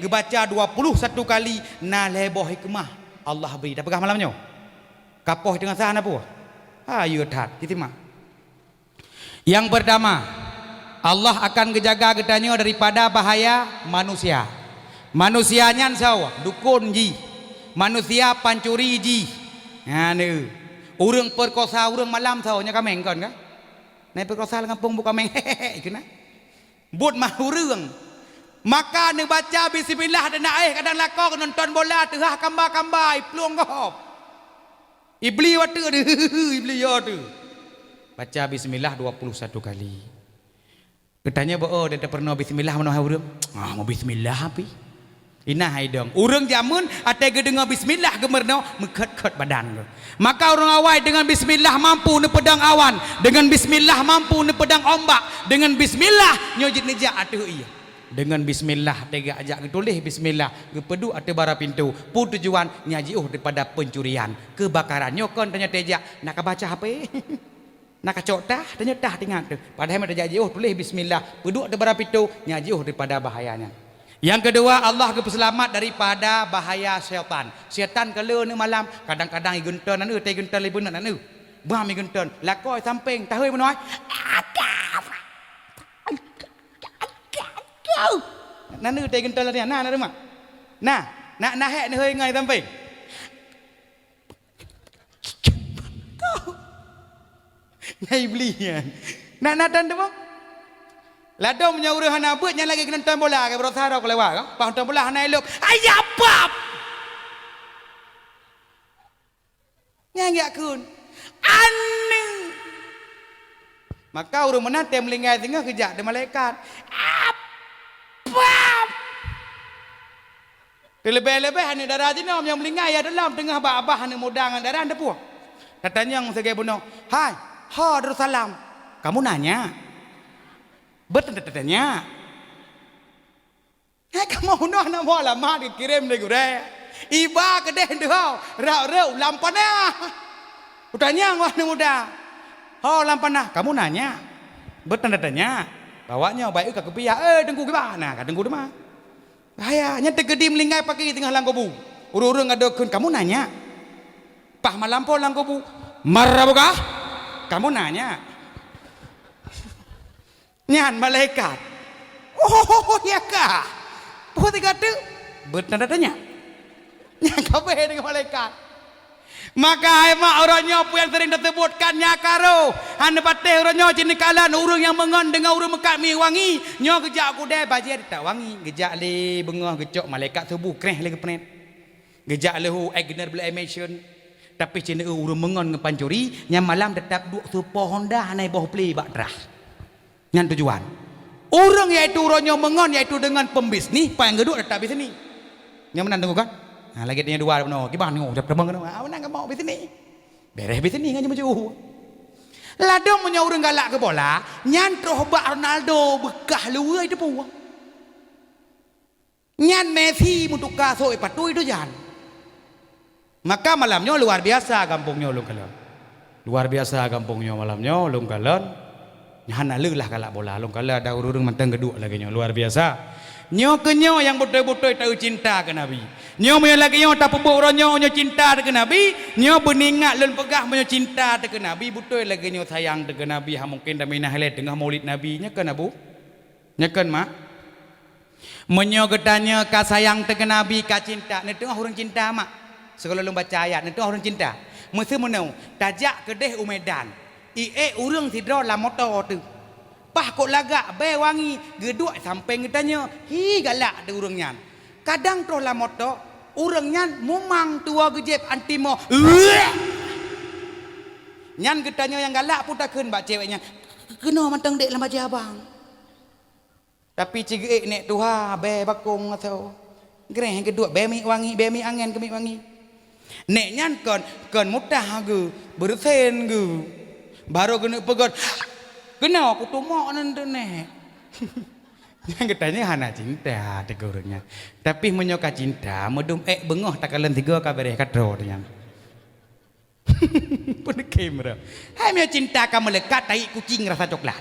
gebaca 21 kali na leboh hikmah Allah beri. Dah pegah malamnya. Kapoh dengan sahan apa? You that. Titima. Yang pertama, Allah akan gejaga getanya daripada bahaya manusia. Manusianya sawa dukun ji. Manusia pancuri ji. Ni. Orang perkosa orang malam sawa nya kameng kan ka? Nai perkosa kampung buka meng hehehe ikuna. Buat mahu reng maka ni baca bismillah dan kadang lakor nonton bola tengah kambar-kambar peluang gop ibli watu de ibli yo tu baca bismillah 21 kali Katanya oh dia pernah bismillah mana urang. Ah mau bismillah api. Inah hai dong. Urang jamun ate ge dengar bismillah gemerno mekhet-khet badan. Maka orang awai dengan bismillah mampu ne pedang awan, dengan bismillah mampu ne pedang ombak, dengan bismillah nyojit nejak atuh iya. Dengan bismillah tega ajak tulis bismillah gepedu ate bara pintu. Pu tujuan nyajiuh daripada pencurian, kebakaran. Nyokon tanya tejak nak baca apa? Nak kacok tah, tanya tah tinggal tu. Padahal mereka jauh tulis bismillah, peduk di barang pintu, jauh daripada bahayanya. Yang kedua, Allah selamat daripada bahaya syaitan. Syaitan kalau ni malam, kadang-kadang igunton anu, teh gunton libun anu. Bam igunton, lakoi samping, tahu yang menoi. Nanu teh gunton lah dia, nah rumah. Nah, nak hek ni hơi ngai samping. Nyai belinya. Nak dan tu bang. Lado punya urang hana beut nya lagi kena nonton bola ke berosa dak lewat ke. Pas nonton bola hana elok. Ayah bab. Nya ngak kun. Anu. Maka urang mana tem melingai tengah kejak de malaikat. Bab. Lebih-lebih hana darah jinom yang melingai ya dalam tengah abah hana mudang darah anda puak. Katanya yang sebagai bunuh. Hai. Darussalam, kamu nanya, betul tanya. Kamu nak mau lama dikirim lagi gue. Iba kedeh doh, rau lampana. Utanya ngah muda. Lampana, kamu nanya, betul tanya. Bawanya baik ke kepiah, tengku gimana? Tengku demah. Bahaya, nyata gede melingai pakai tengah langkobu. Urung ada kun, kamu nanya. Pah malampau langkobu, marah buka? Kamu nanya. Nyan malaikat. Oh ya kah? Putih kata betul tanya. Nyan kabeh dengan malaikat. Maka emak orangnya apa yang sering disebutkan nyakaro. Hana patih orangnya jenis kalan urang yang mengon dengan urang mekat mi wangi. Nyo gejak aku deh bajir tak wangi. Gejak le bengah gecok malaikat subuh kreh le kepenet. Gejak le hu Agner bela emission. Tapi cina urang mengon dengan pancuri. Yang malam tetap duk super Honda hanai bawah play bak terah. Yang tujuan. Orang iaitu orangnya mengon iaitu dengan pembisnis. Apa yang geduk tetap di sini. Yang mana tengok kan? Nah, lagi tanya dua benar. Gimana ni? Dah terbang kan? Mana enggak mau di sini? Beres di sini ngajak macam. Ladong punya orang galak ke bola. Nyantroh bak Ronaldo bekah luar itu pun. Nyan Messi mutukar soe patu itu jangan. Maka malamnya luar biasa kampungnya ulung kalon. Luar biasa kampungnya malamnya ulung kalon. Nyana lah kalak bola ulung kalon ada urung manteng geduk lagi luar biasa. Nyo kenyo yang betul-betul tahu cinta ke Nabi. Nyo punya lagi nyo tak pebuk ronyo nyo cinta ke Nabi. Nyo beningat lun pegah punya cinta ke Nabi. Betul lagi nyo sayang ke Nabi. Ha mungkin dah minah le tengah maulid Nabi nya kan abu? Nya kan mak? Menyo getanya ka sayang ke Nabi ka cinta. Ni tengah orang cinta mak. Sekolah lu baca ayat itu orang cinta. Mesti menau tajak kedeh umedan. Urang tidro la motor tu. Pah kok lagak be wangi geduk sampai ngetanya hi galak de urangnya. Kadang troh la motor urangnya mumang tua gejep antimo. Nyan getanya yang galak putakeun bak ceweknya. Kena mantang dek lambat abang. Tapi cigek nek tuha be bakung atau greh geduk be mi wangi be mi angin ke mi wangi. Nek nyan kon mudah ge bersen ge baru kena pegot kena aku tumok nanti nek yang katanya hana cinta de gorengnya tapi menyoka cinta medum bengoh takalan tiga kabareh kadro dengan pun kamera hai me cinta ka melekat tai kucing rasa coklat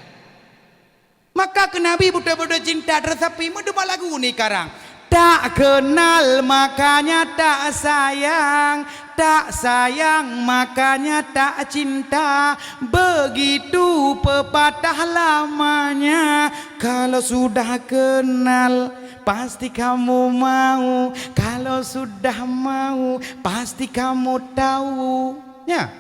maka ke Nabi betul-betul cinta tetapi medum lagu ni karang. Tak kenal makanya tak sayang, tak sayang makanya tak cinta. Begitu pepatah lamanya. Kalau sudah kenal pasti kamu mau. Kalau sudah mau pasti kamu tahu. Ya.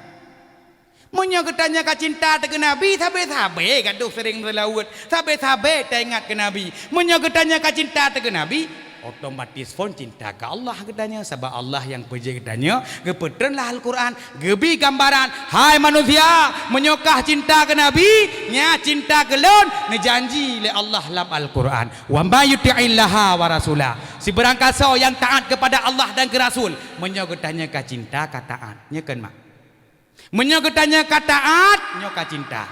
Munyo ketanya ka cinta ke Nabi, sabe-sabe gaduh sering berlaut. Sabe-sabe tak ingat ke Nabi. Munyo ketanya ka cinta ke Nabi, otomatis pun cinta ke Allah katanya sebab Allah yang puji katanya gepetrenlah Al-Quran gebi gambaran hai manusia menyokah cinta ke Nabi nya cinta ke lon nejanji le Allah dalam Al-Quran wa may yuti'illaha wa rasulah si berangkaso yang taat kepada Allah dan ke Rasul menyokatanya ka cinta ka taat nyekeun mak menyokatanya ka taat nyoka cinta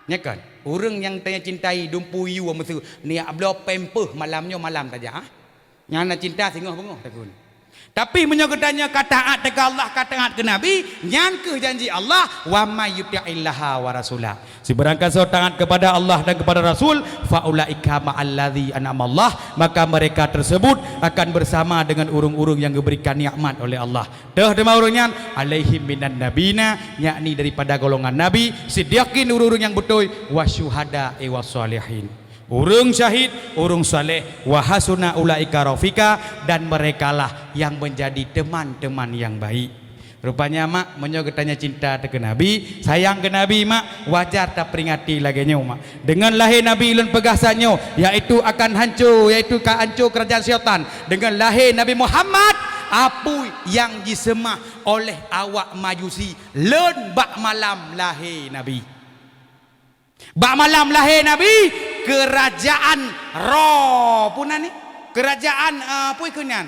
nyekeun orang yang tanya cintai dumpu yu mesu ni ablo pempeh malamnya malam saja ah nyana cinta singoh bengoh takun tapi menyokatanya ka taat ke Allah ka taat ke Nabi nyan ke janji Allah wa may yuti'illaha wa rasulah si berangkat taat kepada Allah dan kepada Rasul faulaika ma'alladzi an'amallah maka mereka tersebut akan bersama dengan urung-urung yang diberikan nikmat oleh Allah dah dema urungnya alaihim minan nabina yakni daripada golongan nabi siddiqin urung-urung yang betul wasyuhada wassalihin urung syahid, urung saleh, wahasuna ulaika rafika dan merekalah yang menjadi teman-teman yang baik. Rupanya mak menyokatanya cinta ke Nabi, sayang ke Nabi mak wajar tak peringati lagi nyo mak. Dengan lahir Nabi ulun pegasannya yaitu akan hancur yaitu ka hancur kerajaan syaitan. Dengan lahir Nabi Muhammad apa yang disemah oleh awak majusi leun bak malam lahir Nabi. Bak malam lahir Nabi kerajaan Ro puna ni kerajaan apa ikunan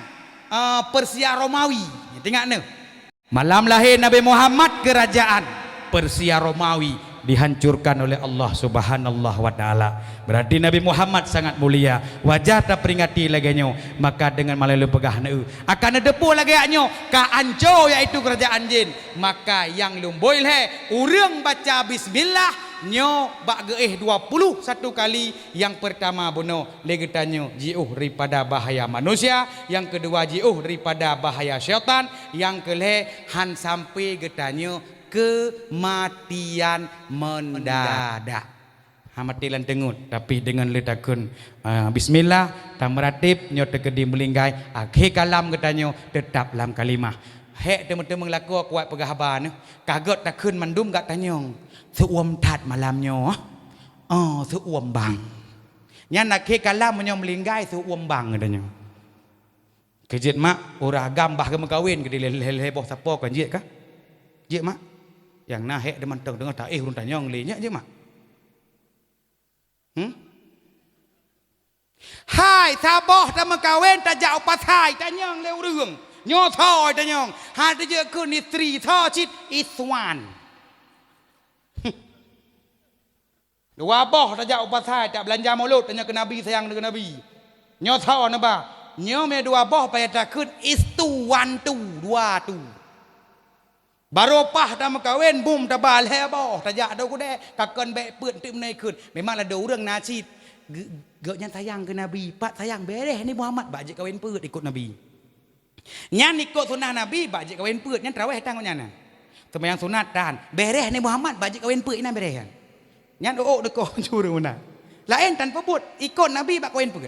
Persia Romawi tengok ni malam lahir Nabi Muhammad kerajaan Persia Romawi dihancurkan oleh Allah Subhanahu wa taala berarti Nabi Muhammad sangat mulia wajah tak peringati laginya maka dengan melalui pegahna akan ada depo lagi aknyo ka anco iaitu kerajaan jin maka yang lumboil he urang baca bismillah nyo bak geeh 21 kali yang pertama bono legetanyo jiuh daripada bahaya manusia yang kedua jiuh daripada bahaya syaitan yang kelih han sampai getanyo kematian mendadak mati lan tengut tapi dengan letakun bismillah tamratib nyo tekedi melinggai akhir kalam getanyo tetap dalam kalimah hek temen-temen laku kuat pegahaban kagot takun mandum gak tanyong seuam tat malamnya seuam bang nya nak ke kalam menyo melinggai seuam bang katanya kejit mak ora gambah ke mengkawin ke heboh siapa kan jit kah jit mak yang nah hek deman teng dengar tak urun tanyong le nya je mak hai saboh dah mengkawin tak jau pasai tanyong le urang nyo thoi tanyong ha de je kun istri tho chit iswan dua boh tajak upasai tak belanja mulut tanya ke Nabi sayang dengan Nabi nyo thau na ba nyo me dua boh payah takun istu wan tu dua tu baropah dah makawin bum tabal he boh tajak dau ku de kakon be peut tim nai kun memanglah ada urang nacit gak nyan sayang ke Nabi pak sayang bereh ni Muhammad bak je kawin peut ikut Nabi nyan ikut sunah Nabi bak je kawin peut nyan tarawih tang nyan sembahyang sunat dan bereh ni Muhammad bak je kawin peut ina bereh kan nyan dekoh curu mana lain tanpa but ikut Nabi bak kawin peut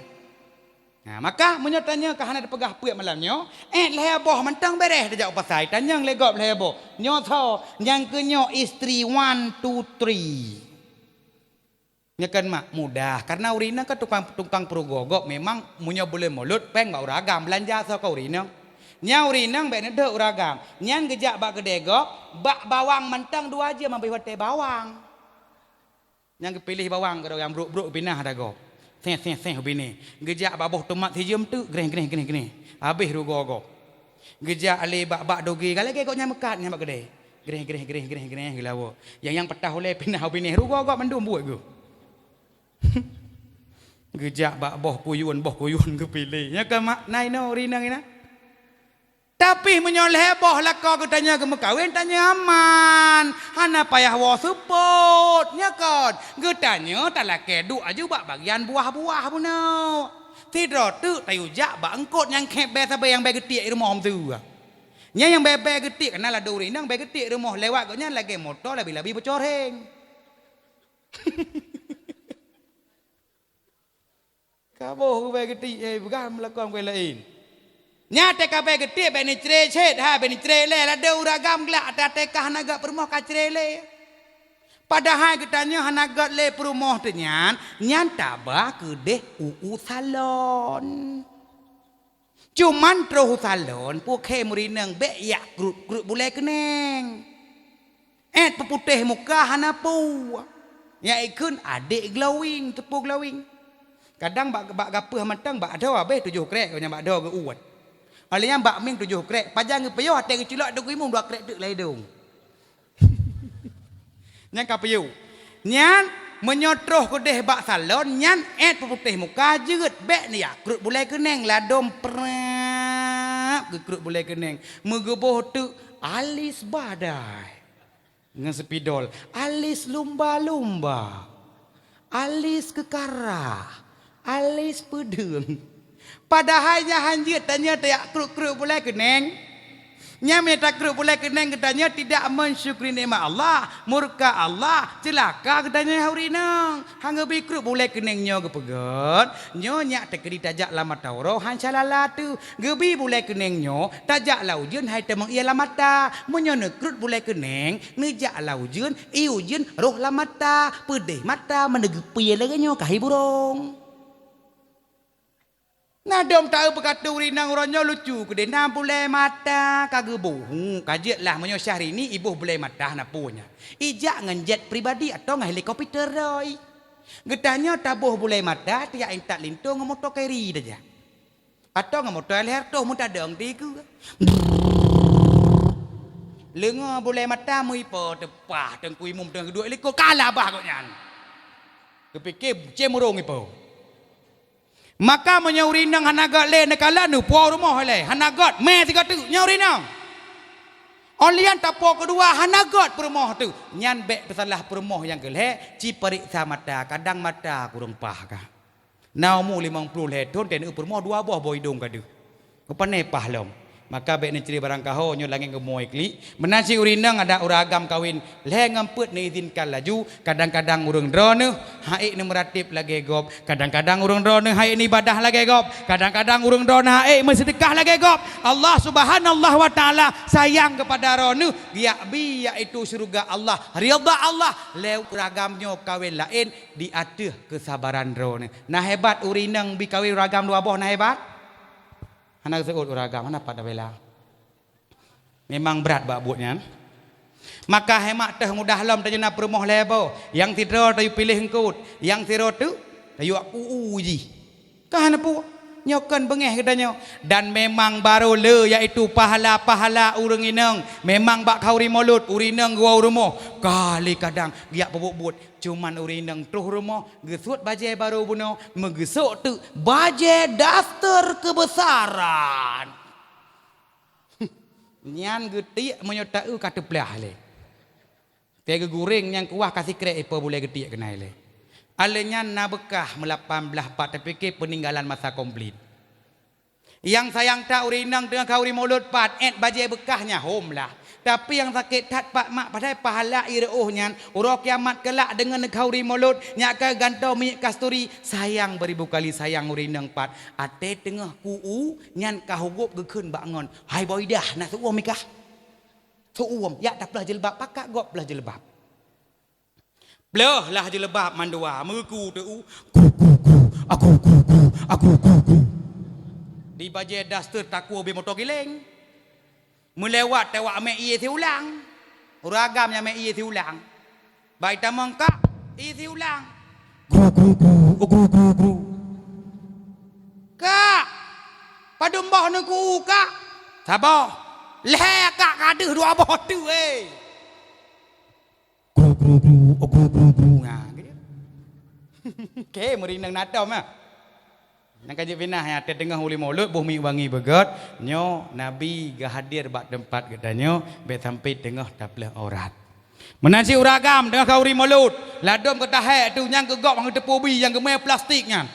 nah maka menyatanya kahana ada pegah peut malamnya leheboh mentang bereh dejak pasai tanyang legop leheboh nyo tho yang kenyo istri 1 2 3 nya kan mak mudah karena urina kan tukang perugogok memang munyo boleh mulut peng bak uragam belanja so ka urina nya urina be nede uragam nyan gejak bak gedegok bak bawang mentang 2 je mampai hote bawang yang kepilih bawang kalau yang bruk-bruk pinah dah go. Seh bini. Gejak baboh tomat hijau tu greng habis rugo go. Gejak ale bak dogi kalau ke kok nyamekat nyamak gede. Greng gelawo. Yang petah oleh pinah bini rugo go mendum buat go. Gejak bak boh kuyun kepilih. Ya ke mak nai no rinang ina. Tapi menyoleh boh lah kau tanya ke mekawin tanya aman. Hana payah wa support nya kon. Getanya tak lah kedu aja bak bagian buah-buah puno. Tidak tu tayu jak bak engkot yang kebe sampai yang begetik rumah om tu. Nya yang bebe getik kenal lah duri nang begetik rumah lewat kau nya lagi motor lebih bocoreng. Kabo begetik bukan melakukan kau lain. Nyata kabe gede beni crecet ha beni cerele la de uragam glak tate kah naga permoh ka cerele padahal getanya hanagat le permoh tu nyan tabah kedeh salon Cuman terus salon puk murinang be ya grup boleh keneng. Peputih muka hanapu. Ya ikun adik glowing tepuk glowing. Kadang bak gapah matang bak ada abe 7 krek nya bak ada ke uat. Alnya bak ming 7 krek pajang ke payah hati ke cilok duk imung 2 krek tek lai dong. Nyan kapayu. Nyan menyotroh ke deh bak salon nyan peputih muka jeut be ni ya krut boleh keneng ladom prap ke krut boleh keneng megeboh tu alis badai dengan sepidol alis lumba-lumba alis kekara alis pedeng padahal nya hanjit tanya tak krut boleh keneng nya minta krut boleh keneng katanya tidak mensyukuri nikmat Allah murka Allah celaka katanya haurinang hangga bi krut boleh keneng nyo gepegot nyo nya tekedi tajak lama tauro han salala tu gebi boleh keneng nyo tajak laujun hai temang ia lamata munyo ne krut boleh keneng nejak laujun iujun roh lamata pedih mata menegepi lagi nyo kahi burung. Nah dom tahu berkata urinang orangnya lucu ke nam boleh mata kagebuh kajet lah menyo syahri ni ibu boleh mata nak punya ijak ngenjet pribadi atau ngah helikopter roy getahnya tabuh boleh mata tiak intak lintung motor keri saja atau ngah motor leher tu muda dong diku lenga boleh mata mui po tepah tengkui mum teng kedua liko kalah bah kau nyan kepikir cemurung ipo. Maka menyaurinang hanagat le nekala nu puau rumah le hanagat me tiga tu nyaurinang olian tapo kedua hanagat perumah tu nyan bek pesalah perumah yang keleh ci periksa mata kadang mata kurang pah ka naumu 50 le ton ten perumah 2 buah boy dong kadu kepane pah lom maka bek ni ciri barang kaho nyo langit gemoy kli menasi urinang ada uragam kawin le ngempet ni izinkan laju kadang-kadang urang drone haik ni meratib lagi gop kadang-kadang urang drone haik ni ibadah lagi gop kadang-kadang urang drone haik bersedekah lagi gop Allah Subhanahu wa taala sayang kepada rone giak bi iaitu surga Allah ridha Allah le uragam nyo kawin lain di atas kesabaran drone nah hebat urinang bi kawin uragam 2 buah nah hebat. Anak seut uragam mana pada bela. Memang berat bak buatnya. Maka hemat teh mudah lam tajana permoh lebo. Yang tidro tayu pilih engkut, yang tiro tu tayu aku uji. Kahana pu nyokan bengeh katanya. Dan memang baru le iaitu pahala-pahala urang inang. Memang bak kauri mulut urinang gua rumah. Kali kadang giak bubut cuman urinang truh rumah gesut baje baru buno megesuk tu baje daster kebesaran. Nyan getik menyota kata pelah le. Tega goreng yang kuah kasih krek apa boleh getik kenai le. Alenya na bekah 18 pat tapi ke peninggalan masa komplit. Yang sayang tak urinang dengan kauri mulut pat baje bekahnya home lah. Tapi yang sakit tat pak mak padai pahala ireuhnya urang kiamat kelak dengan kauri mulut nyak ka gantau minyak kasturi sayang beribu kali sayang urinang pat ate tengah kuu nyan kahugup gekeun bangon hai boy dah nak suuam mikah suuam ya tak belah jilbab pakak gop belah jilbab belah lah jilbab mandua meku tu aku di baje daster taku be motor gileng melewat tewak ame iye ulang uragamnya ame iye ulang baik tamang kak iye ulang gru kak padumbah neku kak sabar leh kak kaduh 2 boh tu gru nah gitu ke merinang nadam ah nak kaji pinah ya tengah uli mulut bumi wangi begot nyo nabi ga hadir bak tempat katanya be sampai tengah taplah aurat menasi uragam tengah kauri mulut ladom ke tahek tu nyang gegok bang tepu bi yang gemai plastiknya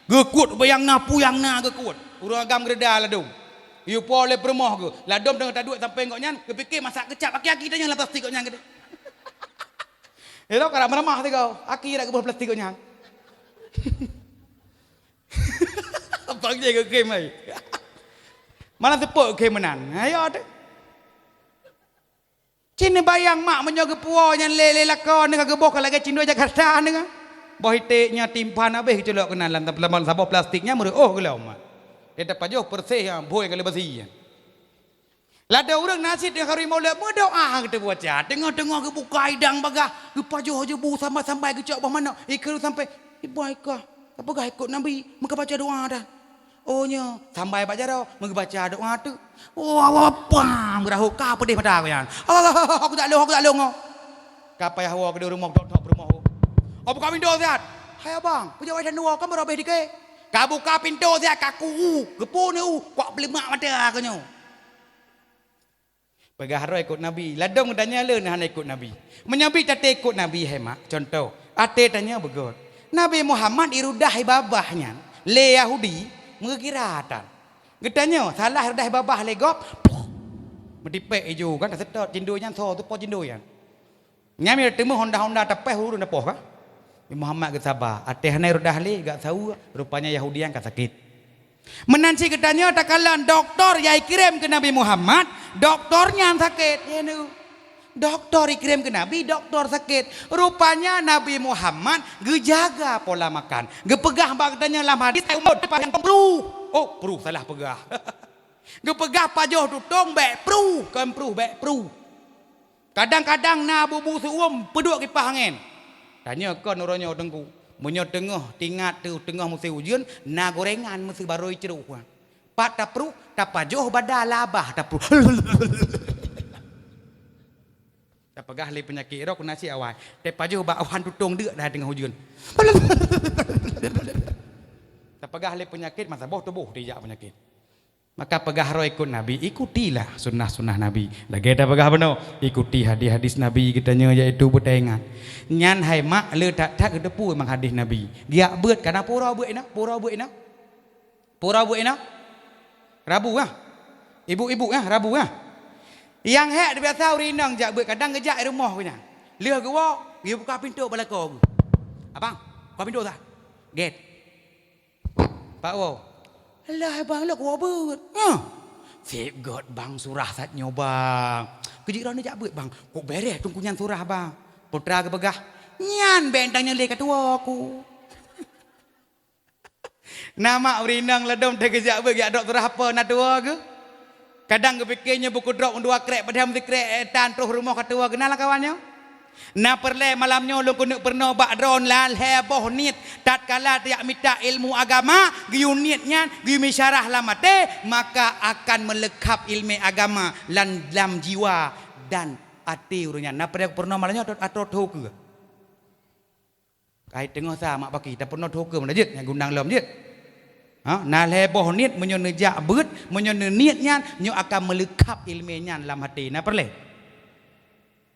gekut bayang napu yang na gekut uragam gereda ladom you pole permoh ke ladom tengah taduk sampai ngok nyan kepikir masak kecap aki-aki tanya lah plastik kok nyang gede itu karena meramah tu kau aki dak gebah plastik kok nyang apa je ke game ai. Mana tepuk game menan. Ayo tu. Cini bayang mak menyoge puo nyan lele lakon dengan gebok lagi cindo Jakarta dengan. Boh iteknya timpan habis celok kenalan tapi lamun sabah plastiknya murah oh gelau mak. Dia dapat jauh persih yang boy kalau bersih. Lada orang nasi dia hari malam berdoa kita baca. Tengah-tengah ke buka hidang bagah. Ke pajuh je bu sampai ke cak mana. Ikut sampai baiklah. Apa gah ikut Nabi, muka baca doa dah. Oh nya, sampai baca dah, muka baca doa tu. Wah, apa? Gerahuk ka pedih pada aku yang. Aku tak lu. Kapai hawa ke rumah tok rumah. Apa kau pintu siat? Hai abang, pejawai dan dua kan berapa dikit? Kau buka pintu siat kaku. Gepu ni kuat beli mak mata aku nyu. Pegah ikut Nabi. Ladong tanya le nak ikut Nabi. Menyabi tak ikut Nabi hemat. Contoh, ate tanya begot. Nabi Muhammad irudah babahnya. Le Yahudi mengkiratan. Getanya salah irudah babah le gop. Medipek ijo kan sedot jindonya so tu po jindoyan. Nyami temu Honda tapeh huru napoh ka. Muhammad ke sabar. Ate hanai irudah le gak tahu rupanya Yahudi yang sakit. Menansi ketanya tak kalah doktor yang kirim ke Nabi Muhammad, doktornya sakit. Ya nu. Doktor kirim ke Nabi, doktor sakit. Rupanya Nabi Muhammad gejaga pola makan. Gepegah bagdanya lam hadis umur depan pru. Oh, pru salah pegah. Gepegah pajoh tutong bek pru, kan pru bek pru. Kadang-kadang na bubu suum peduk kipas angin. Tanya kon orangnya dengku. Munyo tengah tingat tu tengah musim ujian na gorengan musim baroi ceruk kan. Pak tapru tapajoh badalabah tapru. Tapagah le penyakit rok nasi awal. Tapajoh ba awan tutong deuk dah tengah ujian. Tapagah le penyakit masa boh tubuh dijak penyakit. Maka pegah ro ikut Nabi, ikutilah sunnah-sunnah Nabi. Lagi ada pegah benar, ikuti hadis-hadis Nabi kitanya iaitu bertengan. Nyan hai mak le tak kedepu memang hadis Nabi. Dia beut kana pura beut ina, pura beut ina. Pura beut ina. Rabu ah. Ibu-ibu ah, Rabu ah. Yang hek biasa urinang jak beut kadang ngejak rumah punya. Le ke wok, dia buka pintu belakang. Abang, buka pintu tak? Gate. Pak wo. Alah bang lah kuat beut. Sip god bang surah satnya bang. Kejiran ni jak beut bang. Kok beres tunggu nyan surah bang. Putra ke begah. Nyan bentangnya le ketua aku. Nama urinang ledom terkejak beut jak dok surah apa nak tua ke? Kadang kepikirnya buku drop dua krek padahal mesti krek tan terus rumah ketua kenal kawannya. Na perle malamnya lu kena pernah bak drone lal heboh niat tatkala tiak minta ilmu agama giu niatnya giu misyarah lamate maka akan melekap ilmu agama lan dalam jiwa dan hati urunnya. Na pernah malamnya atau thok ke kai tengah sa mak baki tak pernah thok ke mana jit yang gundang lom jit. Na heboh niat menyo nejak beut menyo niatnya nyo akan melekap ilmunya dalam hati. Na perle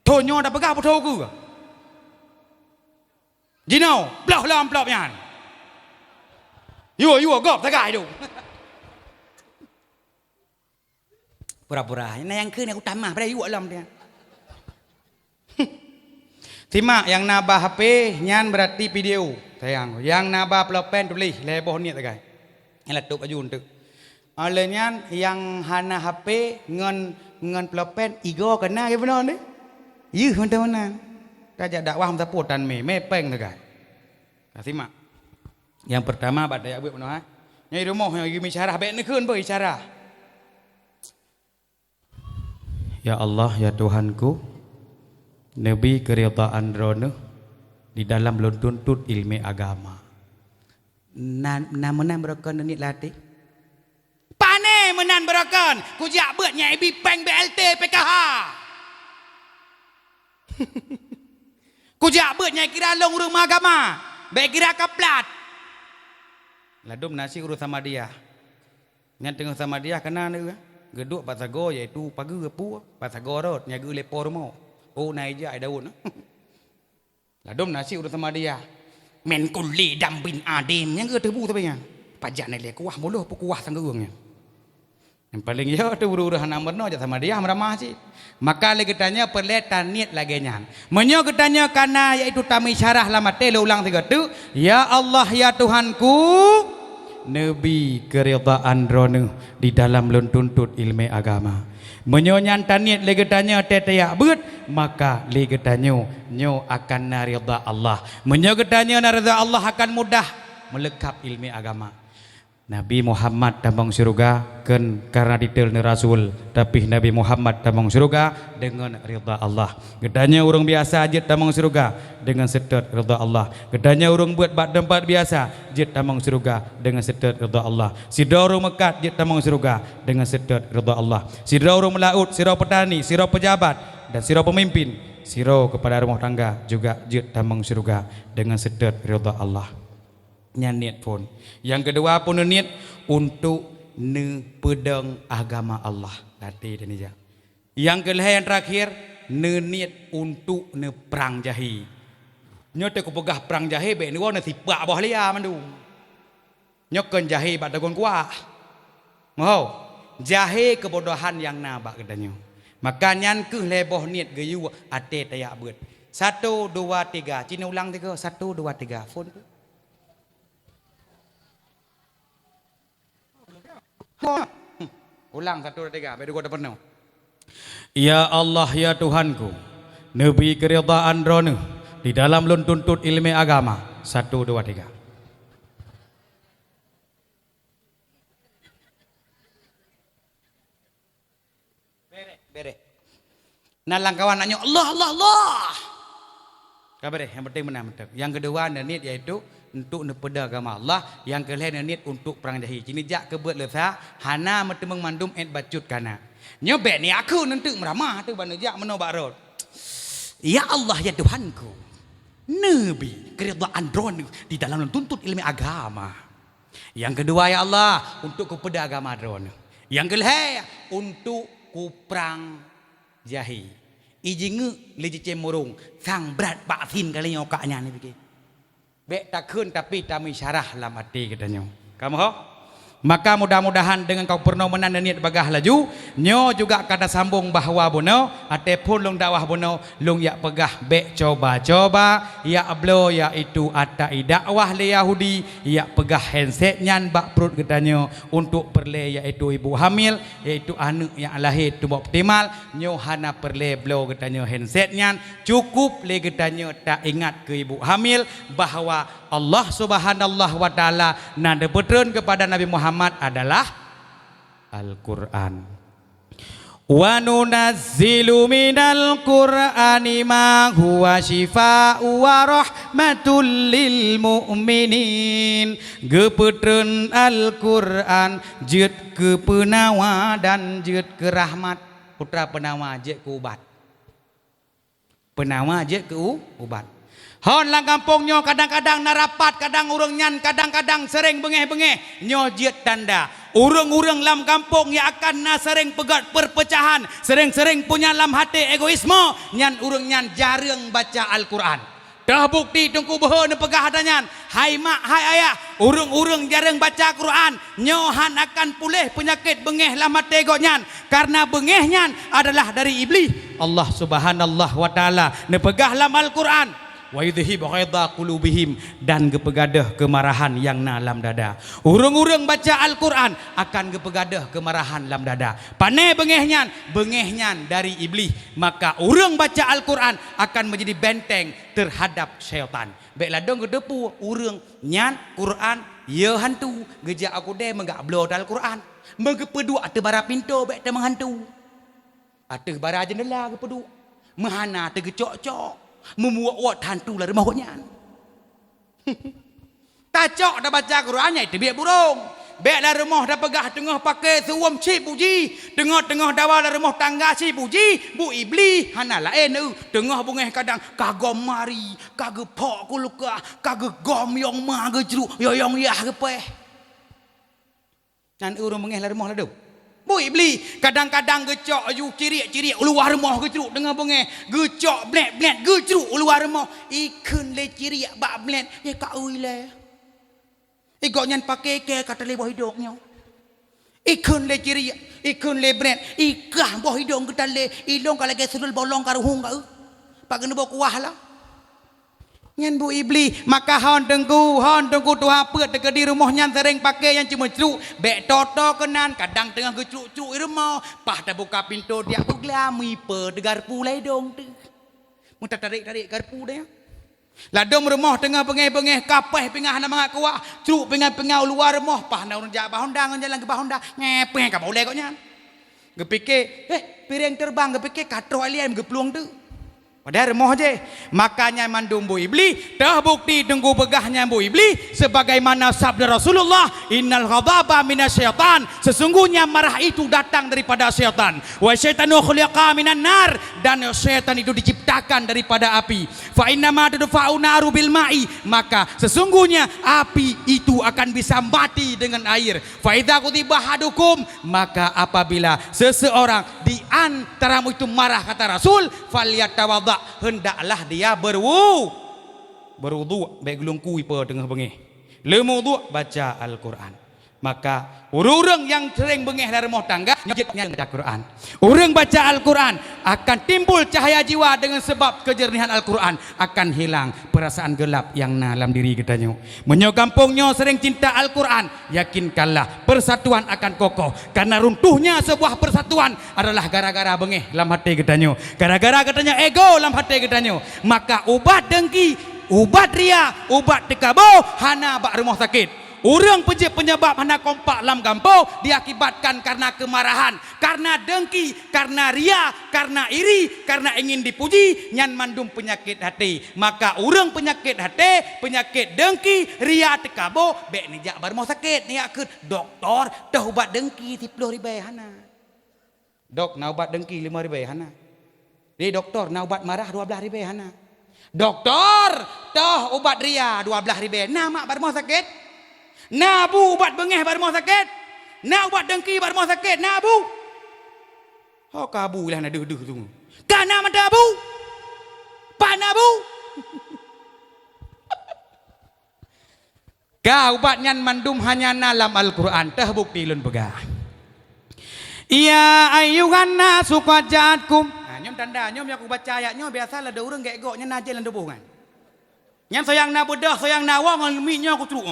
Tonyo dah pegah apa tahu ke? Jinau, belah lam pelap nyan. Yo gop tagai tu. Pura-pura. Ini yang ke ni aku tamah pada you alam dia. Simak yang nabah HP nyan berarti video sayang. Yang nabah pelapen tulis leboh ni tagai. Yang letup baju untuk. Alenya yang hana HP ngan pelapen igo kena ke benar ni? Yuh mana-mana. Kajak dakwah masa potan me peng dekat. Kasih mak. Yang pertama pada ya buat mana? Nyai rumah yang gimi syarah baik ni kun boleh syarah. Ya Allah ya Tuhanku, Nabi keridhaan rono di dalam tuntut ilmu agama. Nama berakan ni latih. Pane menan berakan. Kujak buat nyai bi peng BLT PKH. Kujak beut nyai kira long rumah agama. Baik kira kaplat. Ladum nasi urus sama dia. Nyan tengah sama dia kena ni. Geduk pasago iaitu pagi gepu pasago rot nyaga lepo rumah. Oh naik je ai daun. Ladum nasi urus sama dia. Men kulli dam bin adim yang ke tebu tapi nya. Pajak ni le kuah muluh pu kuah sanggurungnya. Yang paling ya tu urus nomor sama dia meramah sih. Maka lagi tanya perletan niat lagi nyan. Menyo ketanya karena yaitu tami syarah lamate ulang tiga tu. Ya Allah ya Tuhanku, Nabi keridhaan rono di dalam tuntut ilmu agama. Menyo nyan niat lagi tanya tetayak beut maka lagi tanya nyo akan naridha Allah. Menyo ketanya naridha Allah akan mudah melekap ilmu agama. Nabi Muhammad damang surga kan karena detail ni Rasul, tapi Nabi Muhammad damang surga dengan ridha Allah. Gedanya orang biasa jet damang surga dengan setet ridha Allah. Gedanya orang buat bak tempat biasa jet damang surga dengan setet ridha Allah. Sida orang mekat jet damang surga dengan setet ridha Allah. Sida orang melaut, sira petani, sira pejabat dan sira pemimpin, sira kepada rumah tangga juga jet damang surga dengan setet ridha Allah. Niat pun. Yang kedua pun niat untuk pedang agama Allah. Tadi dan ini. Yang kelima yang terakhir niat untuk perang jahi. Nyo te ku pegah perang jahi be ni wa na tipak bawah lia mandu. Nyo kan jahi bak dagon kuah. Mau jahi kebodohan yang nabak kedanyo. Maka nyan ke leboh niat geyu ate tayak beut. 1 2 3. Cina ulang 3. 1 2 3. Phone tu. Ulang 1 2 3. Baru gua dapat no. Ya Allah ya Tuhanku, nebi keridhaan drone di dalam lun tuntut ilmu agama. 1 2 3. Bere. Nalang kawan nanya Allah Allah Allah. Kabar yang penting benar betul. Yang kedua niat yaitu untuk nepeda agama Allah. Yang kelima niat untuk perang jahi. Cini jak kebuat lesa hana metemeng mandum et bacut kana. Nyobek ni aku nanti meramah tu banu jak menobak rod. Ya Allah ya Tuhanku, Nabi keridhaan drone di dalam tuntut ilmu agama. Yang kedua ya Allah untuk kepada agama drone. Yang kelima untuk ku perang jahi. Ijinge leje cemurung sang berat pak sin kali nyokaknya ni pikir. Bek tak kun tapi tak syarah lam hati katanya. Kamu ho? Maka mudah-mudahan dengan kau pernah menanda niat bagah laju, nyo juga kata sambung bahawa bono, ate pun long dakwah bono, long ya pegah bek coba-coba, ya ablo ya itu atai dakwah le Yahudi, ya pegah handset nyan bak perut katanya untuk perle yaitu ibu hamil, yaitu anak yang lahir tu optimal, nyo hana perle blo katanya handset nyan, cukup le katanya tak ingat ke ibu hamil bahawa Allah Subhanahu wa taala nada petron kepada Nabi Muhammad adalah Al-Qur'an. Wa nunazzilu minal Qur'ani ma huwa shifaa'u wa rahmatul lil mu'minin. Gepetreun Al-Qur'an jeut ke penawa dan jeut ke rahmat. Putra penawa jeut ke ubat. Penawa jeut ke ubat. Hon lang kampung nyo kadang-kadang narapat, kadang urang nyan, kadang-kadang sering bengeh-bengeh. Nyo jiet tanda. Urang-urang lam kampung yang akan na sering pegat perpecahan, sering-sering punya lam hati egoisme. Nyan urang nyan jarang baca Al-Quran. Dah bukti tungku beho ne pegah hadanyan. Hai mak, hai ayah, urang-urang jarang baca Quran. Nyohan akan pulih penyakit bengeh lam hati ego nyan. Karena bengeh nyan adalah dari iblis. Allah Subhanahu wa taala ne pegah lam Al-Quran. Wa yudhib ghaidha qulubihim, dan gepegadah kemarahan yang dalam dada. Urang-urang baca Al-Quran akan gepegadah kemarahan dalam dada. Panai bengehnya dari iblis. Maka urang baca Al-Quran akan menjadi benteng terhadap syaitan. Baiklah dong kedepu urang nyan Quran ya hantu gejak aku deh menggak blow Al-Quran. Mengepedu ate bara pintu baik te menghantu. Ate bara jendela kepedu. Mahana te gecok-cok. Memuak-uak hantu lah rumahnya. Tacok dah baca Qurannya itu biar burung. Biarlah rumah dah pegah tengah pakai suam cip puji. Tengah-tengah dawa lah rumah tangga cip puji. Bu iblis hana lain tu. Tengah bungeh kadang kagom mari, kagak pok kuluka, kagak gom yang ma gejruk, yang yah gepeh. Nan urang bungeh lah rumah lah tu. Bu iblis kadang-kadang gecok ju cirik-cirik luar rumah gecruk dengan bengeh gecok blet-blet gecruk luar rumah ikun le cirik bak blet ye ka ui le igok nyan pakai ke kata le boh hidungnya ikun le cirik ikun le blet ikah boh hidung kita le ilong kalau ke sedul bolong karuhung ka pak kena bawa kuah lah nyan bu iblis. Maka hon tengku tuha peut dekat di rumah nyan sering pakai yang cuma ceruk bek toto kenan kadang tengah gecuk-cuk di rumah pah dah buka pintu dia aku glami pe degar pulai dong tu muta tarik garpu dia Ladom rumah tengah pengeh-pengeh kapeh pengah nak mangak kuah, truk pengah-pengah luar rumah pah nak urang jak bahondang jalan ke bahondang ngepeh ka boleh koknya. Gepikir, piring terbang gepikir katro alien geplung tu. Padahal remoh je. Makanya mandum bu iblis terbukti tunggu begahnya bu iblis sebagaimana sabda Rasulullah, innal ghadaba minasyaitan, sesungguhnya marah itu datang daripada syaitan. Wa syaitanu khuliqa minan nar, dan syaitan itu diciptakan daripada api. Fa innama tudfa'u naru bil ma'i, maka sesungguhnya api itu akan bisa mati dengan air. Fa idza kutiba hadukum, maka apabila seseorang di antaramu itu marah kata Rasul, falyatawadda, hendaklah dia berwudu baik gelungkui pe tengah bengih lemuduk baca Al-Quran. Maka orang yang sering bengih dari rumah tangga nyajiknya baca Quran, orang baca Al-Quran akan timbul cahaya jiwa. Dengan sebab kejernihan Al-Quran akan hilang perasaan gelap yang dalam diri kita nyo. Menyo kampungnya sering cinta Al-Quran, yakinkanlah persatuan akan kokoh. Karena runtuhnya sebuah persatuan adalah gara-gara bengih dalam hati kita nyo, gara-gara katanya ego dalam hati kita nyo. Maka ubat dengki, ubat ria, ubat tekabo hana bak rumah sakit. Orang penyebab hana kompak dalam kampung diakibatkan karena kemarahan, karena dengki, karena ria, karena iri, karena ingin dipuji, nyan mandum penyakit hati. Maka orang penyakit hati, penyakit dengki, ria, tekabo, bek ni jak bar mau sakit ni akut doktor dah ubat dengki 10 ribu hana. Dok na ubat dengki 5 ribu hana. Di doktor na ubat marah 12 ribu hana. Doktor dah ubat ria 12 ribu. Nah mak bar mau sakit. Nabu ubat bengeh bar mau sakit. Na ubat dengki bar mau sakit. Nabu. Oh kabu lah nak duh tu. Kana madabu. Panabu. Ka ubat nyan mandum hanya dalam Al-Quran terbukti lun begah. Ya ayyuhan nasu qad ja'atkum. Nah, nyom tanda nyom yang aku baca ayatnya biasalah ada orang gek-goknya najil dan debuh kan. Nyan sayang na bedah sayang na wang minyo aku truk.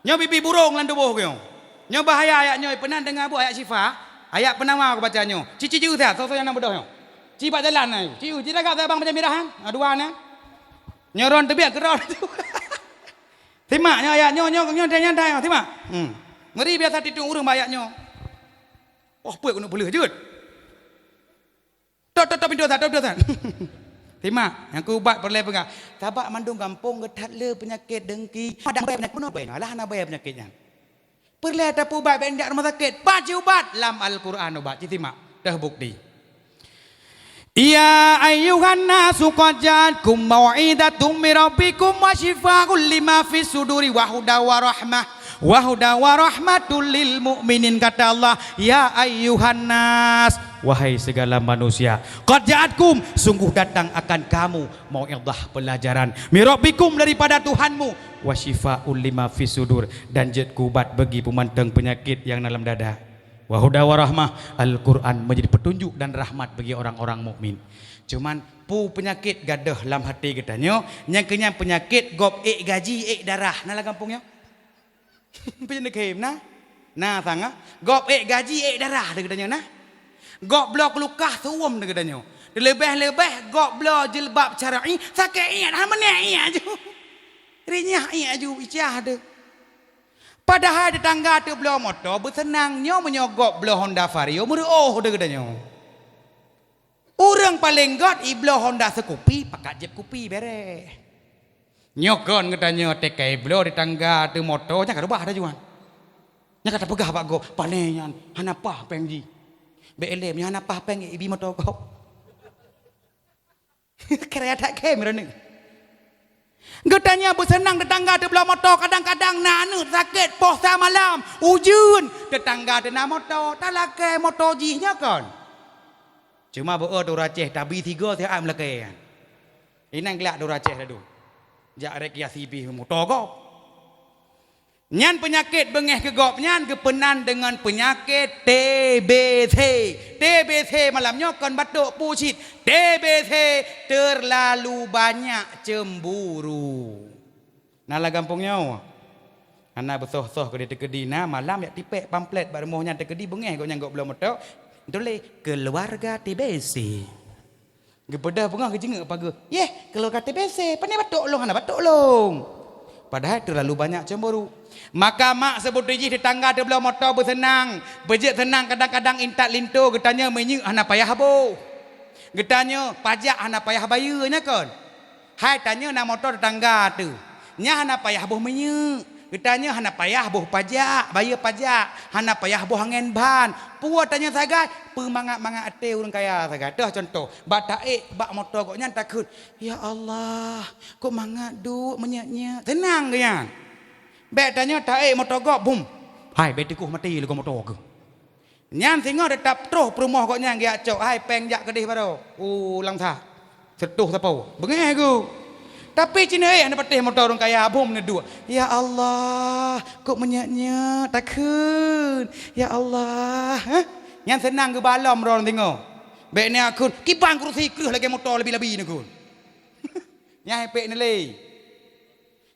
Nyo bibi burung lan debuh kyo. Nyo bahaya ayat nyo pernah dengar bu ayat syifa, ayat penama aku baca nyo. Cici ciu dah, so yang nak bedah nyo. Ci pak jalan ai. Ciu ci dak abang macam mirahan. Dua na. Nyoron tebiak keron tu. Timak nyo ayat nyo nyantai timak. Ngeri biasa titung urang ayat nyo. Oh puik kena boleh jut. Tok pintu tak. Timak, yang ku ubat perlai pengah. Tabak mandung kampung getat le penyakit dengki. Padang bayar penyakit pun bayar. Lah nak bayar penyakitnya. Perlai ada ubat bendak rumah sakit. Baca ubat dalam Al-Quran ubat. Timak, dah bukti. Ya ayyuhan nasu qad ja'atkum mau'idatum mir rabbikum wa shifaa'un lima fis suduri wa hudaw wa rahmah. Wa hudaw wa rahmatul lil mu'minin, kata Allah. Ya ayyuhan nas, wahai segala manusia, qad ja'atkum, sungguh datang akan kamu mau'izah pelajaran, mirabbikum daripada Tuhanmu, wa syifaa'un lima fis sudur, dan jet kubat bagi pemantang penyakit yang dalam dada. Wa huda wa rahmah, Al-Quran menjadi petunjuk dan rahmat bagi orang-orang mukmin. Cuman pu penyakit gadah dalam hati kita nyo, yang kenyang penyakit gop gaji darah nala kampungnya. Penyakit nah sanga gop gaji darah degatnya nah. Gok blok lukas suam degatnya. Lebih-lebih gok blok jilbab syar'i sakit iat hamne iat ju. Rinyah iat ju icah de. Padahal di tangga tu blok motor bersenangnya menyogok blok Honda Vario meruoh degatnya. Orang paling god iblo Honda Scoopy pakai jeb kupi bere. Nyokon katanya tekai blok di tangga tu motornya kada bah ada juan. Nya kata pegah pak go panenyan hanapah pengji. BLM nya hanapah peng ibi motor go. Kira tak kamera ni. Katanya bersenang tetangga tu blok motor kadang-kadang nanu sakit puasa malam ujun tetangga tu nak motor tak lakai motor jihnya kan. Cuma bawa tu raceh tabi 3 saya am lakai. Inang gelak tu raceh dah tu. Jak rekiasi bi motor go. Nyan penyakit bengeh kegop nyan kepenan dengan penyakit TBC. TBC malamnya kon batuk pucit. TBC terlalu banyak cemburu. Nala gampungnya. Ana besoh-soh ke tekedi na malam yak tipek pamflet bar moh nyan tekedi bengeh go nyang go belum motor. Tole keluarga TBC. Gepedah pengah ke jengak paga. Kalau kata biasa, pandai batuk long, anak batuk long. Padahal terlalu banyak cemburu. Maka mak sebut dijih tetangga dia belah motor bersenang. Bejek senang kadang-kadang intak lintu. Getanya menyuk anak payah boh. Getanya pajak anak payah bayarnya kan. Hai tanya nak motor tetangga tu. Nya anak payah boh menyuk. Getanya hana payah boh pajak, bayar pajak. Hana payah boh angin ban. Puas tanya sagai, pemangat-mangat ate orang kaya sagai. Dah contoh, bak taik, bak motor kok nyan takut. Ya Allah, kok mangat duk menyaknya. Tenang ke yan. Bek tanya taik motor kok, bum. Hai, betikuh mati lu kok motor ke. Nyan tengok tetap terus perumah kok nyan dia cok. Hai, peng jak kedih baru. Lang sah. Setuh sapau. Bengeh ku. Tapi Cina anda patih motor orang kaya abum nedua. Ya Allah, kok menyaknya takut. Ya Allah, yang senang ke balam orang tengok. Baik ni aku kipang kerusi kerus lagi motor lebih-lebih ni kun. Yang hepek ni le.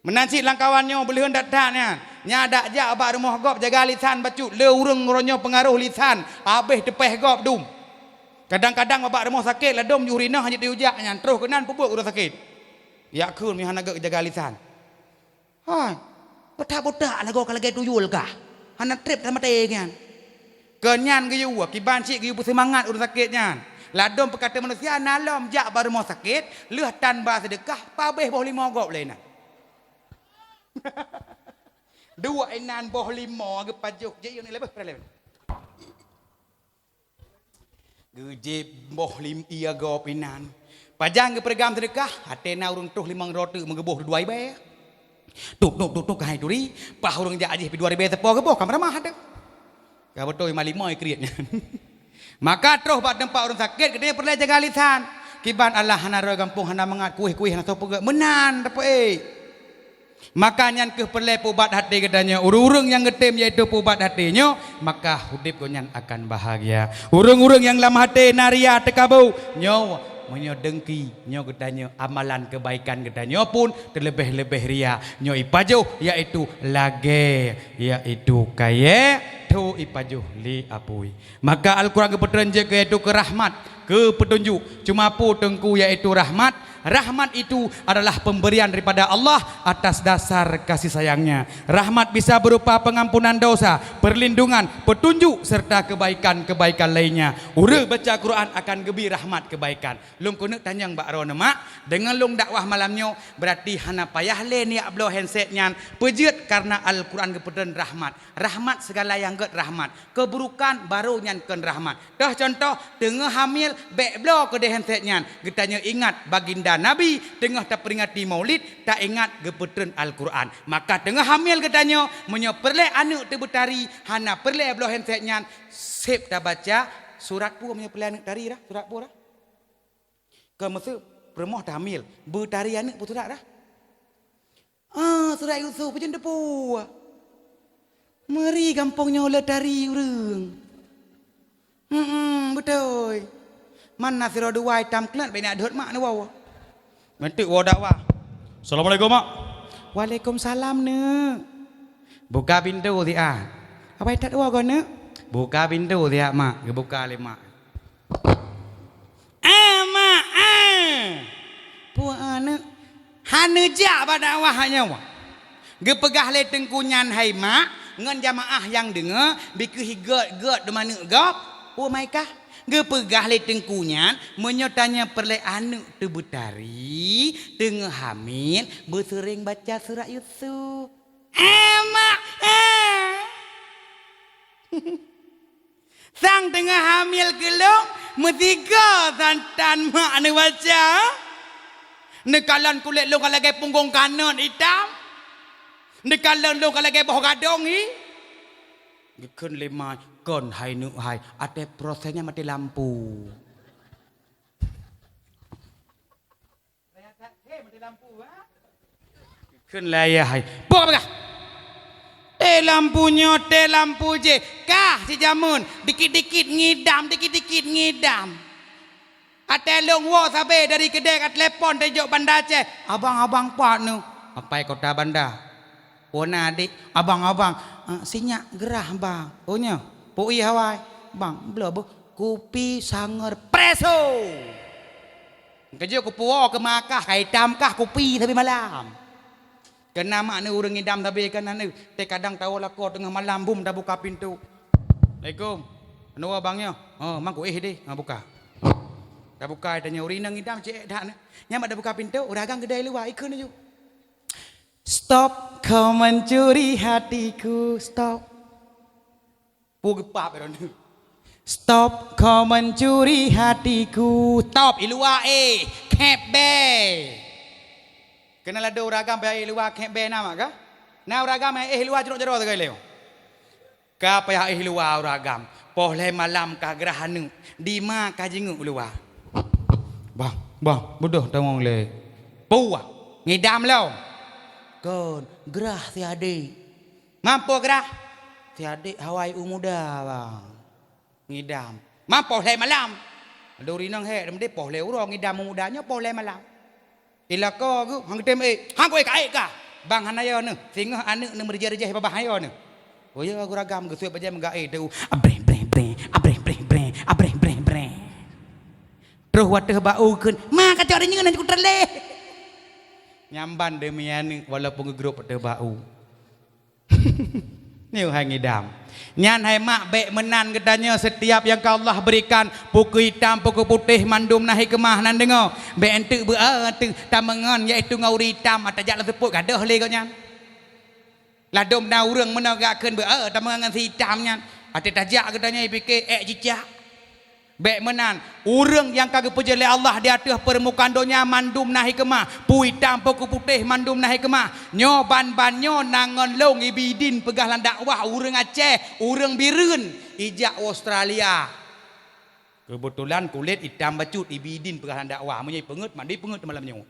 Menansi langkawannya boleh hendak tak ni. Nya dak jak abak rumah gop jaga lisan bacut. Le urang ronyo pengaruh lisan. Habis tepeh gop dum. Kadang-kadang abak rumah sakit lah dum urina hanya diujak nya terus kenan pupuk urang sakit. Ya kun mi hana jaga lisan. Ha. Botak-botak lah kau kalau gay tuyul kah? Hana trip sama teh kan. Kenyan ke you, kiban cik ke you bersemangat urus sakit nyan. Ladom perkata manusia nalom jak baru mau sakit, leuh tanpa sedekah, pabeh boh 5 gop lain. Dua inan boh 5 ke pajuk je yang ni lebih perlahan. Gejib boh 5 ia gop inan. Pajang ke pergam sedekah, hati na urung tuh 5 roti mengeboh 2 ibai. Tuk hai duri, pah urung jak ajih pi 2 ibai tepo geboh kamar mah ada. Ka betul 5 kriatnya. Maka terus bak tempat orang sakit kedai perlu jaga lisan. Kiban Allah hana roy kampung hana mangat kuih-kuih hana sopo menan dapat Makanya ke perlu pubat hati katanya. Urung-urung yang getem yaitu pubat hatinya, maka hudip gonyan akan bahagia. Urung-urung yang lam hati naria tekabau nyo menyo dengki nyo katanya amalan kebaikan katanya pun terlebih-lebih ria nyo ipajuh yaitu lage yaitu kaya tu ipajuh li apui. Maka Al-Quran kepeteran je yaitu ke rahmat ke petunjuk cuma pu tengku yaitu rahmat. Rahmat itu adalah pemberian daripada Allah atas dasar kasih sayangnya. Rahmat bisa berupa pengampunan dosa, perlindungan, petunjuk serta kebaikan-kebaikan lainnya. Ura baca Quran akan gebi rahmat kebaikan. Lung kunek tanyang Mbak Ron mak dengan lung dakwah malamnya berarti hana payah le ni ablo handset nyan pejut karena Al-Quran kepedan rahmat. Rahmat segala yang get rahmat. Keburukan baru nyan ken rahmat. Dah contoh tengah hamil bek blo ke de handset nyan. Getanya ingat baginda Nabi tengah tak peringati maulid tak ingat gepedan Al-Quran. Maka tengah hamil katanya menyo perle anak terbetari hana perle ablo handset nyan sip dah baca surat pu menyo perle anak tari dah surat pu dah. Ke masa permoh dah hamil bertari anak pun surat dah. Surat Yusuf macam depu. Meri kampungnya oleh tari urang. Betul. Mana sira dua hitam klat benak dot mak ni wawa. Mentik wa dakwah. Assalamualaikum mak. Waalaikumsalam ne. Buka pintu dia. Apa tak dua kau ne? Buka pintu dia mak. Ke buka le mak. Mak. Puak anak. Hana jak pada awak hanya wa. Ge pegah le tengkunyan hai mak ngan jamaah yang dengar bikuhi god de mana gap. Oh maikah? Ge pegah le tengkunyan menyotanya perle anak terbetari tengah hamil bersering baca surat Yusuf. Mak. Sang tengah hamil gelong metiga santan mak ni baca. Nekalan kulit lu kalau gay punggung kanan hitam. Nekalan lu kalau gay boh gadong ni. Gekun lima kon hai nu hai. Ada prosesnya mati lampu. Gekun laya hai. Buka apa kah? Lampunya lampu je. Kah si jamun. Dikit-dikit ngidam. Ate long wo sabe dari kedai kat telepon tejuk bandar ce. Abang-abang pak nu. Apa kota bandar? Ona adik, abang-abang sinyak gerah bang. Ohnya, pui hawai. Bang, belum kopi sangar preso. Kerja ku puak ke makah kai damkah kopi tapi malam. Kena mak ni orang ngidam tapi kan ni kadang tahu lah kau tengah malam bum dah buka pintu. Assalamualaikum. Anu abangnya. Oh, mang ku deh, buka. Dah buka tanya urina ngidam cek dah. Nyama dah buka pintu, uragang kedai luar ikut aja. Stop kau mencuri hatiku, stop. Pugepap orang tu. Stop kau mencuri hatiku. Stop ilua kebe. Kenal ada uragam bayar ilua kebe nama kah? Na uragam ilua jeruk-jeruk tu kau leo. Ka payah ilua uragam. Pohlai malam ka gerahanu. Dima ka jenguk ilua. Bang, bodoh tawang le. Puah, ngidam leo. Kon gerah tiade. Mampu gerah? Tiade Hawaii muda bang. Ngidam. Mampu pohlai malam. Ada urinang dia pohlai urang ngidam mudanya pohlai malam. Ila ko gu hang tem hang ko kai ka. Bang hanaya ne. Singa anak ne merja-reja babah hayo ne. Oh ya aku ragam ge suai baje menga tu. Abreng. Terus wateh bau keun. Ma kata orang nyeun ku terleh. Nyamban demian walaupun grup wateh bau. Niu hang ngidam. Nyan hai mak baik menan katanya setiap yang kau Allah berikan pukul hitam pukul putih mandum nahi kemah nan dengar baik ente tu tamengan iaitu ngauri hitam atau jak leput gadah le kau nyan ladom na urang menagakeun tamengan si hitam nyan ate tajak katanya fikir cicak baik menan urang yang kagak puja oleh Allah di atas permukaan dunia mandum nahi kemah pu hitam pukul putih mandum nahi kemah nyo ban nyo nangon long ibidin pegah lan dakwah urang Aceh urang Birun ijak Australia kebetulan kulit hitam bacut ibidin pegah lan dakwah menyai pengut mandi pengut malam nyo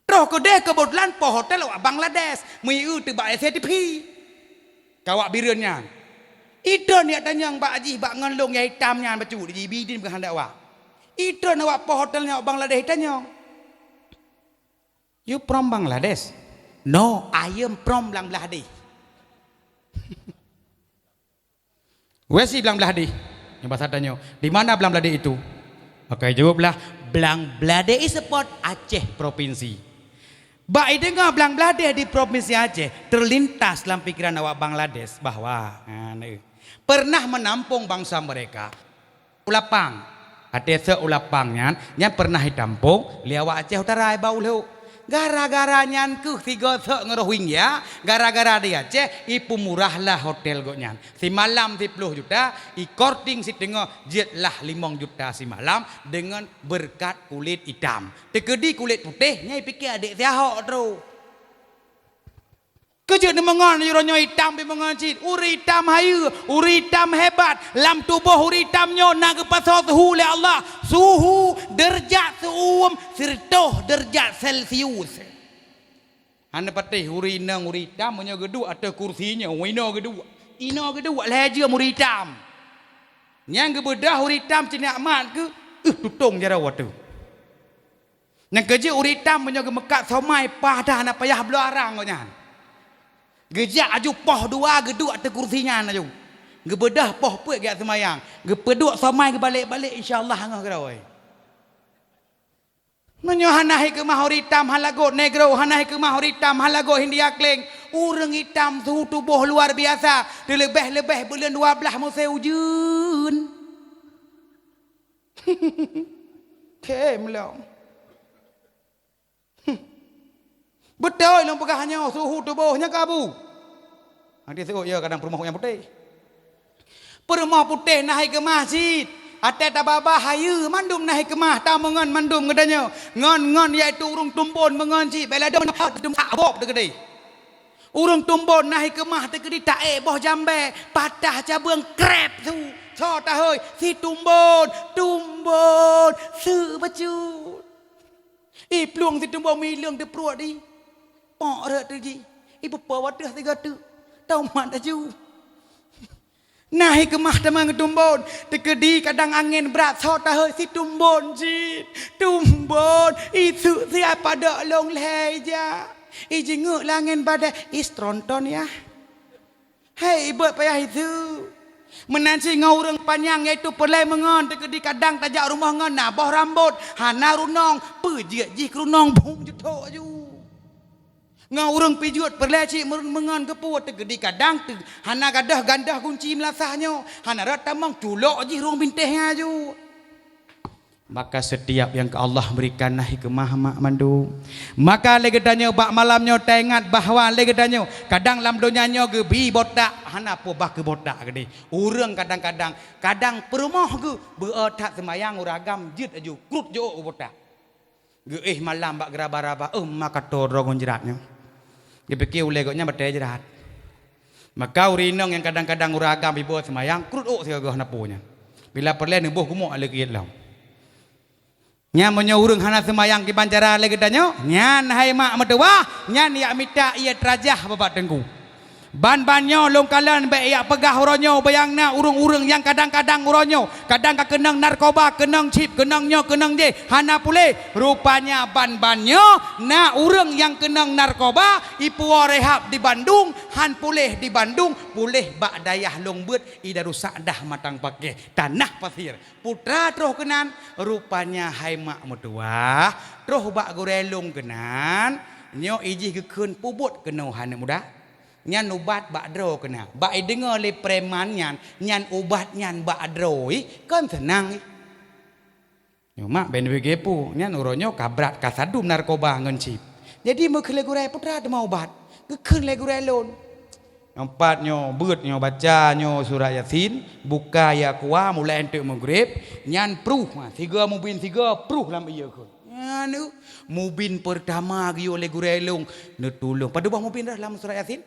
terus kedeh kebetulan po hotel awak Bangladesh meyu tu bak STP kawak Birunnya Ida ni ada yang Pak Haji bak ngelong yang hitamnya bacu di bidin berhandak awak. Ida nak po hotelnya awak Bangladesh tanya. You from Bangladesh? No, I am from Bangladesh. Where is Bangladesh? Yang bahasa tanya, di mana Bangladesh itu? Maka jawablah, Bangladesh is spot Aceh provinsi. Baik dengar Bangladesh di provinsi Aceh terlintas dalam pikiran awak Bangladesh bahwa pernah menampung bangsa mereka ulapang ada seulapangnya yang pernah ditampung liawak Aceh Utara bau leu gara-gara nyan ke tiga se ngerohing ya gara-gara dia Aceh ipu murahlah hotel goknya si malam 10 juta recording si tengah jetlah 5 juta si malam dengan berkat kulit hitam tekedi kulit putih nyai pikir adik siahok terus kerja ni mengon yuronyo hitam bi mengancit uri hitam hayu uri hitam hebat lam tubuh uri hitamnya nak ke pasal suhu oleh Allah suhu derajat suum sirtoh derajat celsius anda patih uri nang uri hitam punya geduk atau kursinya wino geduk ino geduk leja uri hitam yang kebedah uri hitam cina amat ke tutung jarawat tu yang kerja uri hitam punya gemekat somai padah nak payah belarang kau nyan gejak aju poh dua geduk atas kursinya aju gebedah poh puik gak semayang gepeduk somai ke balik-balik insyaallah ngah gerawai menyo hanahi ke mahur hitam halago negro hanahi ke mahur hitam halago Hindia kleng urang hitam suhu tubuh luar biasa lebih-lebih bulan 12 musim hujan kemlau betul yang pegahnya suhu tubuhnya kabu. Nanti sebut ya kadang perumah yang putih. Perumah putih naik ke masjid. Atet ababah hayu mandum naik ke mah tamangan mandum gedanya. Ngon iaitu urung tumbon mengonci beladon dum abok tegedi. Urung tumbon naik ke mah tegedi tae boh jambe patah cabang krep tu. So tahoy si tumbon se bacut. Pluang si tumbon miliang de pruat di. Pok rek tu ji. Ibu pawat dah tiga tu. Tahu mana ju. Nahi kemah temang tumbon. Tekedi kadang angin berat. So tahu si tumbon ji. Tumbon. Itu siapa dak long leja. Ijenguk langin pada istronton ya. Hei buat payah itu. Menansi ngau panjang iaitu pelai mengon tegedi kadang tajak rumah ngon nabah rambut hana runong pejia ji krunong bung jutok ju. Ngau pijut pelai cik mengon kepuat tegedi kadang hana gadah gandah kunci melasahnya hana rat tamang culok ji rung bintehnya ju. Maka setiap yang ke Allah berikan nahi kemah mak mandu. Maka legedanyo bak malamnya tengah bahwa legedanyo kadang lam donyanya gebi botak hana po bah ke botak gede. Urang kadang-kadang kadang perumah ge beotak semayang uragam jit aju krut jo botak. Ge malam bak geraba-raba maka torong jeratnya. Ge pikir legotnya bate jerat. Maka urinong yang kadang-kadang uragam ibu semayang krut segala napunya. Bila perle nubuh kumuk lagi lam. Nya monyo urang hana semayang ki bancara legedanyo nyan hai mak mertua nyan ya minta ia terajah bapak tengku ban-banyo longkalan baik ya pegah uronyo bayangna urung-urung yang kadang-kadang uronyo kadang ka kenang narkoba kenang chip kenang nyo kenang je hana pule rupanya ban-banyo na urang yang kenang narkoba ipu rehab di Bandung han pulih di Bandung pulih bak dayah longbet ida rusak dah matang pakai tanah pasir putra terus kenan rupanya hai mak mertua terus bak gorelong kenan nyo ijih kekeun pubut kenau hana muda nyan ubat bak dro kena bak dengar le preman nyan ubat nyan bak dro kan senang mak ben begepu nyan uronyo kabrat kasadum narkoba ngencip jadi mekele gurai putra dema obat kekeun le gurai lon empatnyo beutnyo bacanyo surah yasin buka ya kuah mulai entuk maghrib nyan pruh tiga mubin tiga pruh lam iya kun anu mubin pertama gio le gurai long ne tulung pada bah mubin dah dalam surah yasin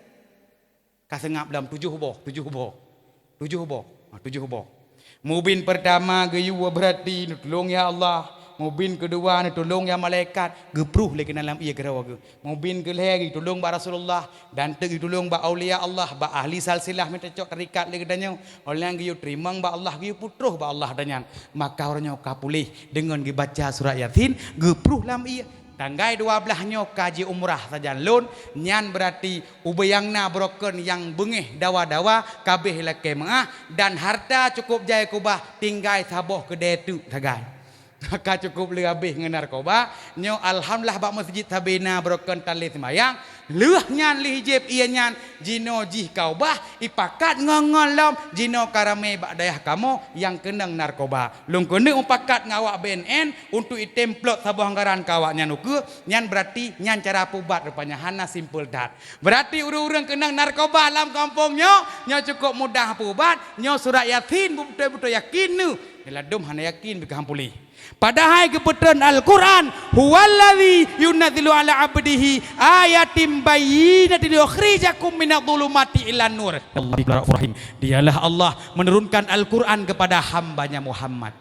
kasengap dalam 7 hubah. Mubin pertama geyu berarti tolong ya Allah. Mubin kedua tolong ya malaikat. Gepruh lagi dalam ia gerawa ge. Mubin kelagi tolong ba Rasulullah dan tegi tolong ba aulia Allah ba ahli salsilah minta cok tarikat lagi danyo. Orang geyu terimang ba Allah geyu putruh ba Allah danyan. Maka orangnya kapulih dengan dibaca surah Yasin gepruh lam ia tanggai 12 nyo kaji umrah saja lon nyan berarti ubayangna broken yang bengeh dawa-dawa kabeh lake mengah dan harta cukup jaya kubah tinggai saboh kedai tu tagai maka cukup lebih ngenarkoba nyo alhamdulillah bak masjid sabena broken tali semayang leuh nyan lihijib iya nyan jino jih kaubah ipakat ngongolom jino karame bak dayah kamu yang kenang narkoba lung kene umpakat ngawak BNN untuk itemplot sabuh anggaran kawak nyan uke nyan berarti nyan cara pubat rupanya hana simple dat berarti urang-urang kenang narkoba dalam kampung nyo cukup mudah pubat nyo surah yasin betul-betul yakin nu ladum hana yakin bikah pulih padahal kebetulan Al-Quran huwallazi yunazzilu ala abdihi ayatim bayyinatin yukhrijakum minadh-dhulumati ilan nur. Dialah Allah menurunkan Al-Quran kepada hambanya Muhammad.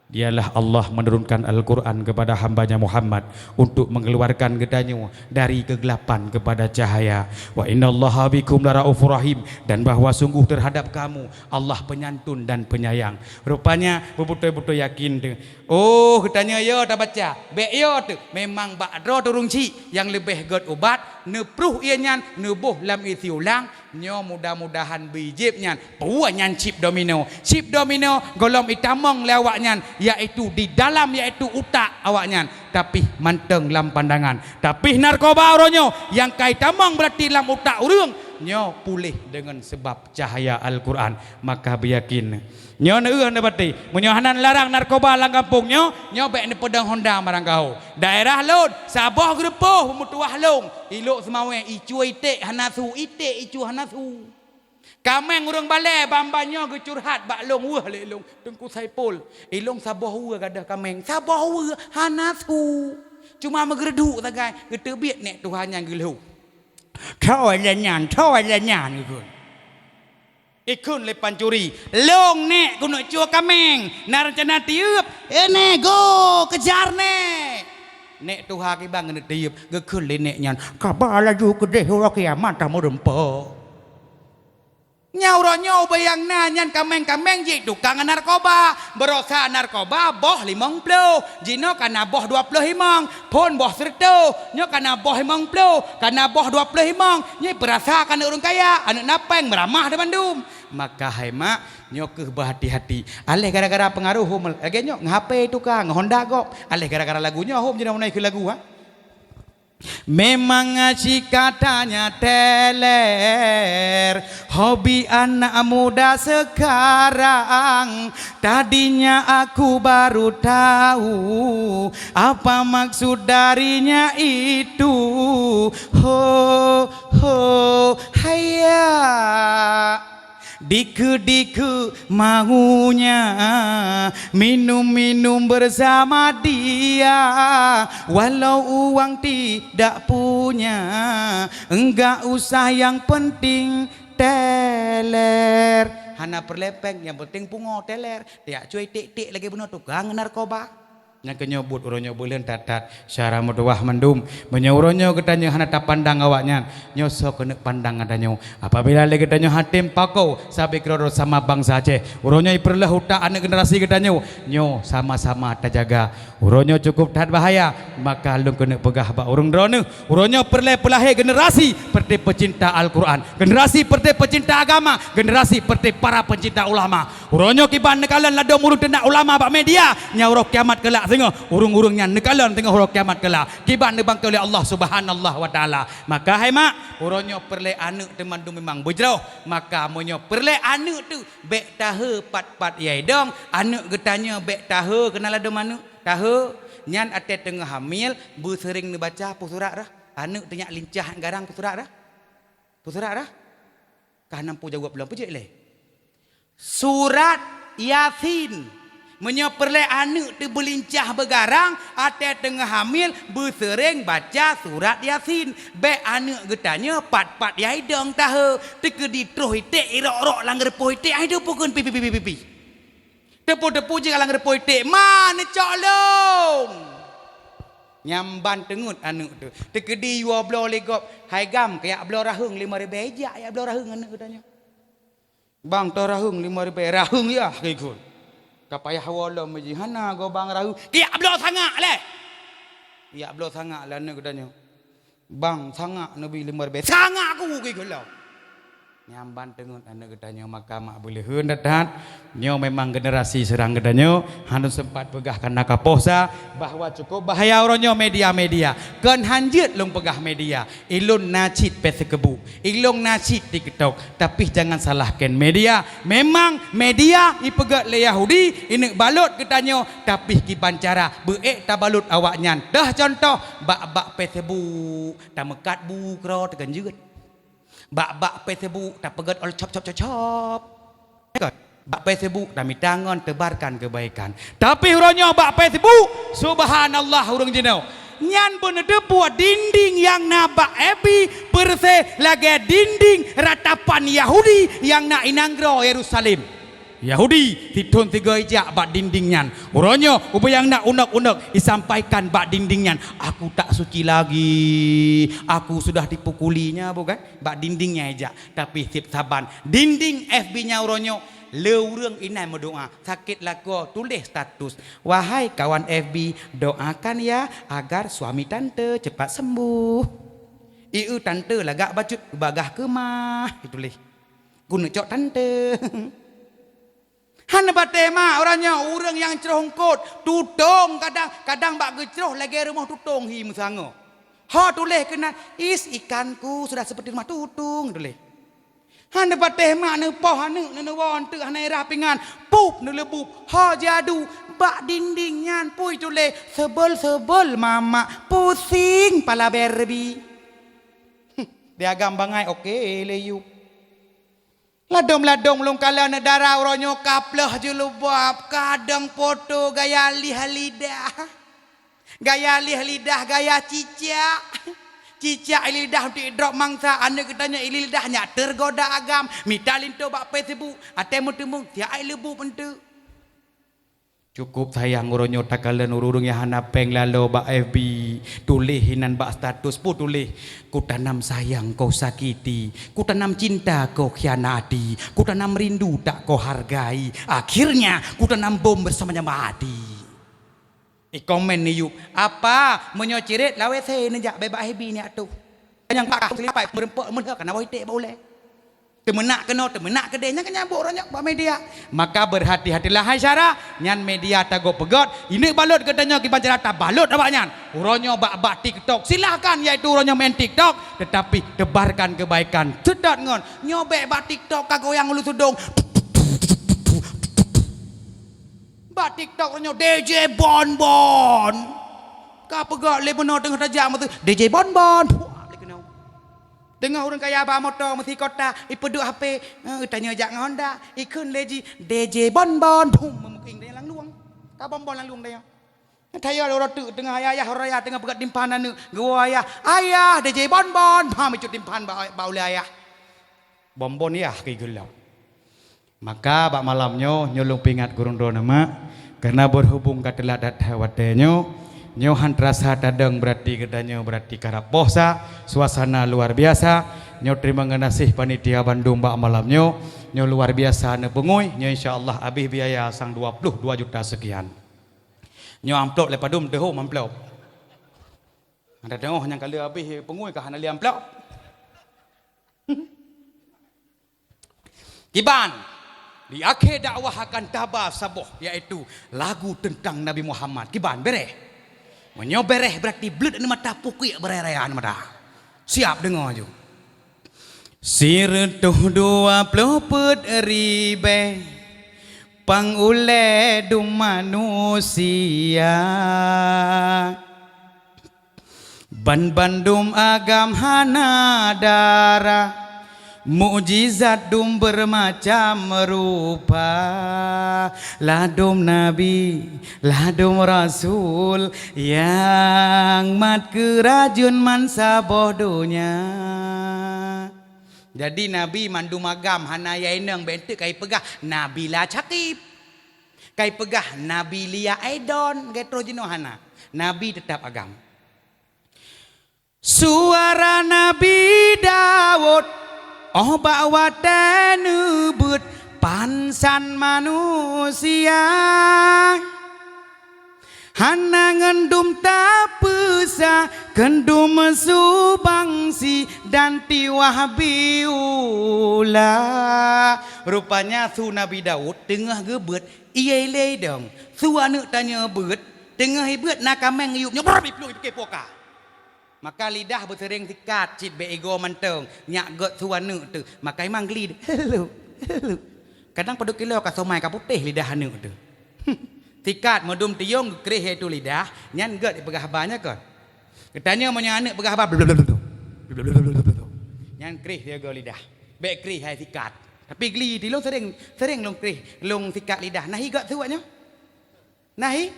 Dialah Allah menurunkan Al-Quran kepada hambanya Muhammad untuk mengeluarkan gedanyo dari kegelapan kepada cahaya. Wa innallaha bikum laraufur rahim dan bahwa sungguh terhadap kamu Allah penyantun dan penyayang. Rupanya betul-betul yakin tu. Oh, katanya yo tak baca. Bek yo tu memang bakdro turung ci yang lebih god ubat nepruh ia nyan nebuh lam isi ulang nyo mudah-mudahan bijib nyan puan nyan chip domino golom itamong lewak nyan yaitu di dalam yaitu utak awak nyan tapi manteng lam pandangan tapi narkoba oronyo yang kai tamong berarti lam utak urung nyo pulih dengan sebab cahaya Al-Quran maka biyakin nyo neueuh na bati munyo hanan larang narkoba lang kampung nyo bek ne pedang Honda marang kau daerah lod Sabah grepoh mutuah long ilok semawe icu itik hanasu itik icu hanasu kameng urang balai bambanyo ge curhat bak long weh le long Tengku Saipul ilong Sabah weh gadah kameng Sabah weh hanasu cuma megreduk tagai getebiet nek Tuhan yang geluh thôi là nhàn người ikun le pancuri long nek kuno chua kameng naracana tiup ene go kejar nek tuha ki bang ne tiup ge kun le nek nyan kabala ju gede ora kiamat tamu rempo nyau ronyo bayang na nyan kameng ji tukang narkoba berosa narkoba boh 50 jino kana boh 25 pon boh 100 nyo kana boh 50 kana boh 25 nyi berasa kana urang kaya anu napeng meramah di Bandung maka hai mak nyo ke berhati-hati alih gara-gara pengaruh hom lagi nyo ngape itu ka Honda gop alih gara-gara lagunya hom jadi naik ke lagu ha. Memang ngaji katanya teler hobi anak muda sekarang. Tadinya aku baru tahu apa maksud darinya itu. Ho ho haya diku-diku maunya minum-minum bersama dia walau uang tidak punya enggak usah yang penting teler hana perlepeng yang penting pungo teler tiak cuy tik-tik lagi benar tukang narkoba yang kenyobut uronyo bulan tatat syara muduwah mendum menyuronyo ketanya hana tak pandang awaknya nyoso kena pandang adanya apabila lagi ketanya hatim pakau sabi kroro sama bangsa Aceh uronyo perlah huta anak generasi ketanya nyo sama-sama terjaga uronyo cukup tak bahaya maka lu kena pegah bak urung drone uronyo perlah pelahir generasi perti pecinta Al-Quran generasi perti pecinta agama generasi perti para pencinta ulama uronyo kiban nekalan lado murung tendak ulama bak media nyaurok kiamat kelak tengok urung-urungnya nekalan tengok huruf kiamat kelak kiban dibangkit oleh Allah subhanallah wa ta'ala maka hai mak uronyo perle anak teman tu memang bujrauh maka monyo perle anak tu bek tahu pat-pat yai dong anak getanya bek tahu kenal ada mana tahu nyan ate tengah hamil bu sering baca pusurat dah anak tanya lincah garang pusurat dah kah nampu jawab belum pejek le surat Yasin menyoperle anak tu belincah begarang ate tengah hamil bersering baca surat Yasin be anak getanya pat-pat yai dong tahu teke ditroh itik irok-rok langgar poh itik ai do pukun pipi tepu-tepu je langgar poh itik mana colong nyamban tengut anak tu teke di 20 legop hai gam kayak belo rahung 5 ribu ejak ya belo rahung anak getanya bang to rahung 5 ribu rahung ya kikun kapayah wala majihana go bang rahu kiak blo sangak le kiak blo sangak lah nak katanya bang sangak nabi 5 ribu sangak aku ke gelau nyamban tengun anak katanya maka mak boleh hendak nyo memang generasi serang katanya hanu sempat pegah kana kaposa bahwa cukup bahaya oronyo media-media kan hanjut long pegah media ilun nacit pesekebu ilung nacit TikTok tapi jangan salahkan media memang media ipegat le Yahudi ini balut katanya tapi kiban cara beek ta balut awaknya dah contoh bak-bak Facebook ta mekat bu kro teganjut bak-bak Facebook tak pegat ol chop bak Facebook tak mitangon tebarkan kebaikan tapi huronyo bak Facebook subhanallah hurung jenau nyan pun ada buat dinding yang nabak ebi perse lagi dinding ratapan Yahudi yang nak inanggro Yerusalem Yahudi titun 3 ijak bak dindingnya uronyo upayang nak unek-unek disampaikan bak dindingnya aku tak suci lagi aku sudah dipukulinya bukan bak dindingnya ijak tapi sip saban dinding FB nya uronyo leurang inai mendoa sakit laku tulis status wahai kawan FB doakan ya agar suami tante cepat sembuh iu tante lagak bacut bagah kemah ditulis guna cok tante hana batema orangnya orang yang cerongkot tutung kadang bak gecroh lagi rumah tutung hi musango ha tulis kena is ikanku sudah seperti rumah tutung tulis hana batema ne poh hana ne won tu hana rapingan pup ne lebup ha jadu bak dinding nyan pui tulis sebel mama pusing pala berbi dia gambangai okey leyu ladong long kala negara oronyo kaplah je lubab kadang foto gaya lidah gaya cicak lidah untuk drop mangsa anak katanya lidahnya tergoda agam mitalin to bak Facebook atemu temu dia ai lebu pentu cukup sayang uronyo takalan urung ya hana peng lalo bak FB tulis hinan bak status pu tulis ku tanam sayang kau sakiti ku tanam cinta kau khianati ku tanam rindu tak kau hargai akhirnya ku tanam bom bersamanya mati komen ni yuk apa menyocirit lawe se nejak bebak FB ni atuh yang pak selipai merempok menha kana boy tek boleh Temenak kedenya kan nyambuk orang pak media. Maka berhati-hatilah hai syara nyan media tago pegot. Ini balut katanya ki pancerata balut apa nyan. Uronyo bak TikTok. Silahkan yaitu uronyo main TikTok, tetapi tebarkan kebaikan. Sedot ngon. Nyobek bak TikTok kagoyang ulu tudung. Bak TikTok uronyo DJ Bonbon. Ka pegot le beno tengah tajam tu DJ Bonbon. Dengar orang kaya abah motor mesti kota ipeduk HP tanya jak Honda ikun leji DJ Bonbon pum memuking dia lang luang ka bonbon lang luang dia thaya orang tu tengah ayah raya tengah pegat timpanan gua ayah DJ Bonbon pa mecut timpan ba oleh ayah bonbon ya ki gelau maka bak malamnya nyolong pingat gurung do nama karena berhubung ka telah dat hawatenyo nyohan terasa tadeng berarti kedanya berarti karaposa suasana luar biasa nyo terima ngasih panitia Bandung bak malamnya nyo luar biasa ne pengui nyo insyaallah habis biaya sang 22 juta sekian nyo amplop lepadum deho amplop ada tengok yang kali habis pengui kah ali amplop Kiban di akhir dakwah akan tabah saboh yaitu lagu tentang Nabi Muhammad Kiban bereh menyobereh berarti blud mata pukui bererayaan mata siap dengar ju sirtuh 20 ribe pangule dum manusia ban bandum agam hana darah mukjizat dum bermacam rupa ladum nabi ladum rasul yang mat kerajun mansa bodohnya jadi nabi mandum agam hana yaineng bentuk kai pegah nabila cakip kai pegah nabi lia aidon getro jino hana nabi tetap agam suara nabi Daud oh bawa tenubut pansan manusia hana ngendum tapesa kendum subangsi dan tiwah biula rupanya su Nabi Daud tengah gebet iya le dong su anu tanya bet tengah hebet nakameng yupnya berbi plu kepoka maka lidah bersering tikat cip be ego manteng nyak got suanu tu maka emang geli hello kadang pada kilo ka somai ka putih lidah anu tu tikat modum tiung krih itu lidah nyan got pegah banyak kan katanya mo anak pegah ba nyan krih dia go lidah be krih hai tikat tapi geli di lo sering long krih long tikat lidah nahi got suanya nahi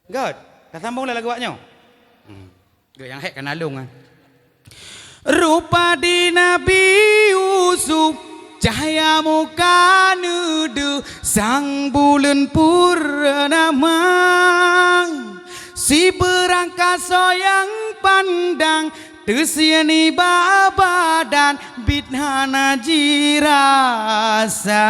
got tak sambung lah lagu waknya yang hek kan alung rupa di Nabi Yusuf cahaya muka nudu sang bulan purnama si berangkasa yang pandang tersiani badan bidhana jirasa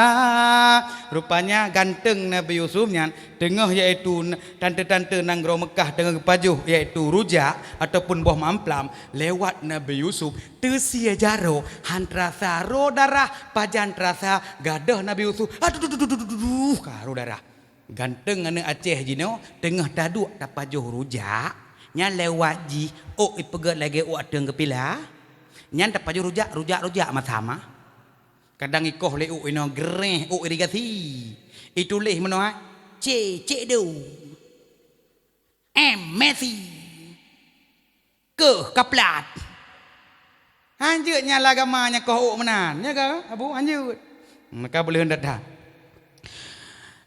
rupanya ganteng Nabi Yusuf nyan tengah yaitu tante-tante nanggro Mekah dengan kepajuh yaitu rujak ataupun boh mamplam lewat Nabi Yusuf tersia jaro hantrasa ro darah pajan terasa gadah Nabi Yusuf aduh karo darah ganteng anak Aceh jino tengah taduk tapajuh rujak nyan lewat ji ipegat lagi adeng kepila nyan tapajuh rujak sama kadang ikoh leu ino gereh irigasi itu leh menoa C do Messi ke kaplat anjut nyala gamanya koh menan ya ke abu anjut maka boleh hendak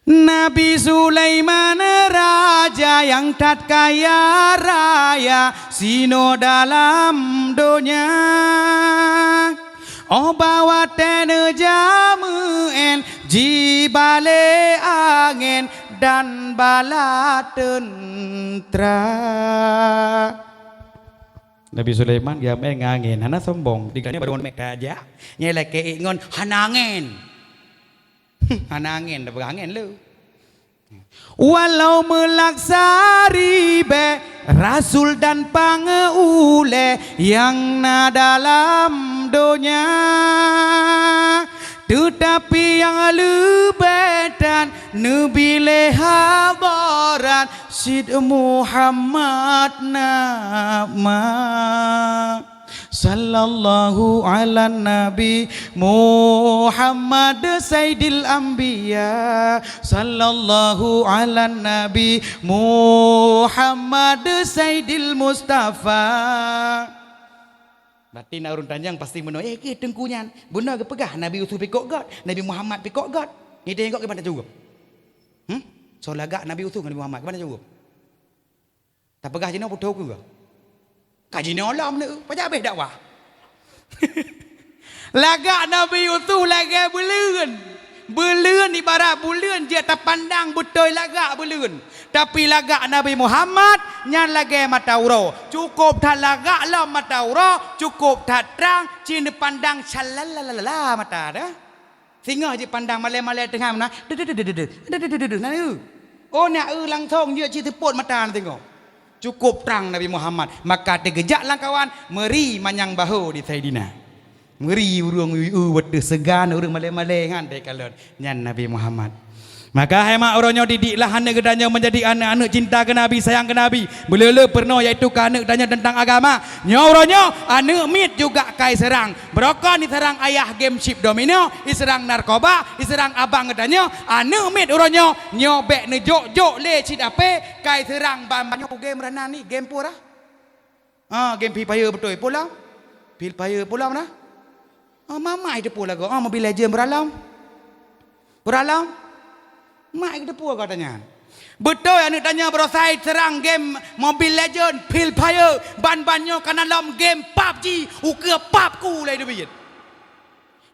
Nabi Sulaiman raja yang tat kaya raya sino dalam dunia oh bawa tene jamuen jibale angin dan bala tentera Nabi Sulaiman game ngangin hana sombong digane baru mek aja nyelek ke ngon hanangin hanangin dah berangin lu walau melaksari be rasul dan pangeule yang na dalam donya tetapi yang lebetan Nabi lehabaran Sid Muhammad nama Sallallahu ala Nabi Muhammad Sayyidil Anbiya Sallallahu ala Nabi Muhammad Sayyidil Mustafa. Berarti nak urun tanjang pasti menolak. Ke tengkunya benar ke pegah Nabi Yusuf pikok God, Nabi Muhammad pikok God. Ni tengok ke mana cukup? So lagak Nabi Yusuf Nabi Muhammad ke mana cukup? Tak pegah jina putus ke? Kaji ni alam ni, pajak habis dakwah. Lagak Nabi Yusuf lagak bulan. Bulan ibarat bulan dia tak pandang betul lagak bulan. Tapi lagak Nabi Muhammad nyan lagak mata uro. Cukup tak lagak lah mata uro, cukup tak terang cina pandang shalalala mata dah. Singa je pandang malai-malai tengah mana. Oh nak langsung dia cerita pot mata tengok. Cukup terang Nabi Muhammad. Maka tergejak lang kawan. Meri manyang bahu di Saidina. Meri urung wete segan urung malai-malai kan dek kalon nyan Nabi Muhammad. Maka hai mak orangnya didiklah anak gedanya menjadi anak-anak cinta ke Nabi, sayang ke Nabi. Belele pernah iaitu ke anak gedanya tentang agama. Nyoranya anak mit juga kai serang. Berokon diserang ayah game chip domino, diserang narkoba, diserang abang gedanya. Anak mit orangnya nyobek ne jok-jok le cit ape kai serang bambanyo game rana ni game pura. Game Free betul pula. Free pula mana? Mama itu pula go. Mobile Legend beralam. Mak kita pun katanya. Betul yang nak tanya berosai serang game Mobile Legend, Free Fire, ban-bannya karena dalam game PUBG, uke pap ku lah itu biar.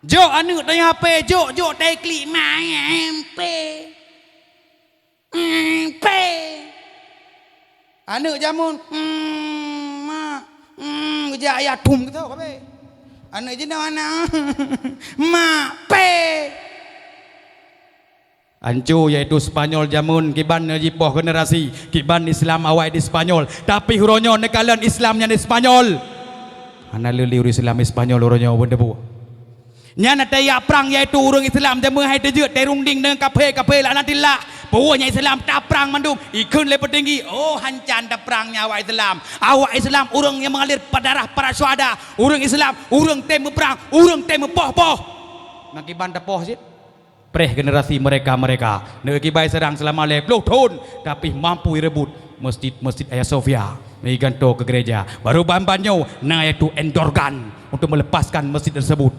Jok anu tanya apa? Jok tak klik main MP. Anu jamun, mak, kerja ayah tum gitu apa? Anu je mana? Mak pe. Ancu yaitu Spanyol jamun kiban jipoh generasi kiban Islam awal di Spanyol tapi huronyo nekalan Islamnya di Spanyol ana lili urang Islam Spanyol huronyo benda bu nya na taya perang yaitu urang Islam jamu hai tejut terunding dengan kafe lanatillah punya Islam tak perang mandum ikun level tinggi oh hancan tak perangnya awak Islam urang yang mengalir pada darah para syuhada urang Islam urang temu perang urang temu poh nak kiban tak poh sih preh generasi mereka negeri baik serang selama 50 tahun tapi mampu rebut masjid Hagia Sophia meganto ke gereja baru bambanyo na yaitu endorgan untuk melepaskan masjid tersebut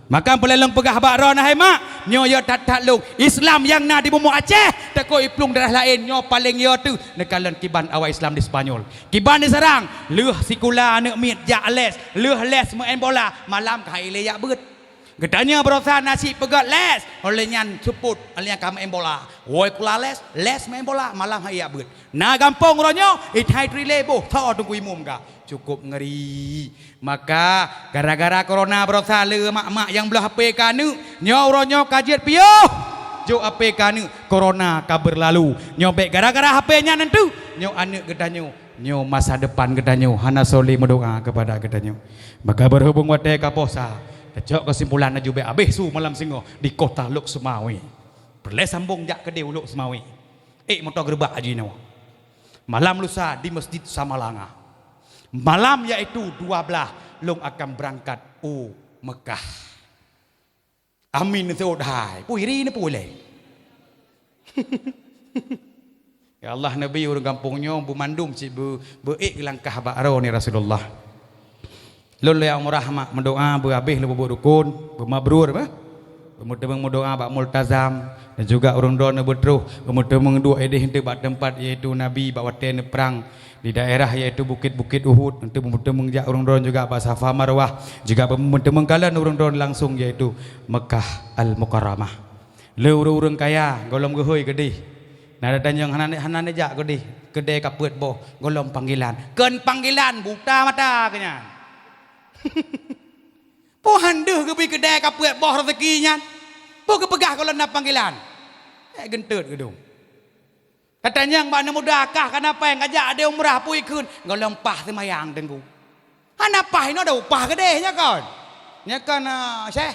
maka pelelong pegah bakro nah mak nyo yo tatluk Islam yang na di bumi Aceh tako iplung darah lain nyo paling yo tu nekalan kiban awak Islam di Spanyol kiban di serang leuh sikula anak mit jak les leuh les main bola malam kai leyak beut gedanya berusaha nasi pegat les oleh nyan ceput oleh yang main bola woi kula les main bola malam hai ya beut nah gampang ronyo ithai trile boh tho tunggu imum ka cukup ngeri maka gara-gara corona berusaha le mak-mak yang belah HP kanu nyo ronyo kajiat piuh jo HP kanu corona ka berlalu nyobek gara-gara HP-nya nentu nyo anak gedanyo nyo masa depan gedanyo hana soli mendoa kepada gedanyo maka berhubung wate ka posa kecok kesimpulan najube habis su malam singo di kota Luk Sumawi. Perle sambung jak ke Luk Sumawi. Motor gerbak aji nawa. Malam lusa di Masjid Samalanga. Malam yaitu 12 long akan berangkat Mekah. Amin sodai. Puiri ni pulai. Ya Allah Nabi orang kampungnya bumandum si beik langkah baro ni Rasulullah. Lalu yang merahmat mendoa berhabis lebu rukun bermabrur apa? Kemudian mendoa bak multazam dan juga orang doa berteruh kemudian mengdua edeh hente bak tempat yaitu Nabi bak waten perang di daerah yaitu bukit-bukit Uhud untuk kemudian mengjak orang doa juga bak Safa Marwah juga kemudian mengkalan orang doa langsung yaitu Mekah Al-Mukarramah. Le orang kaya golom gehoy gede. Nada tanjang hanan jak gede kaput boh golom panggilan. Ken panggilan buta mata kenyan. Po handeuh ke pi kedai kaput boh rezekinya. Po kepegah kalau nak panggilan. Gentut gedung. Katanya yang mana mudahkah kenapa yang ngajak ada umrah pui kun golong pah semayang tengku. Hanapah ini ada upah gedehnya kan. nyakan Syekh.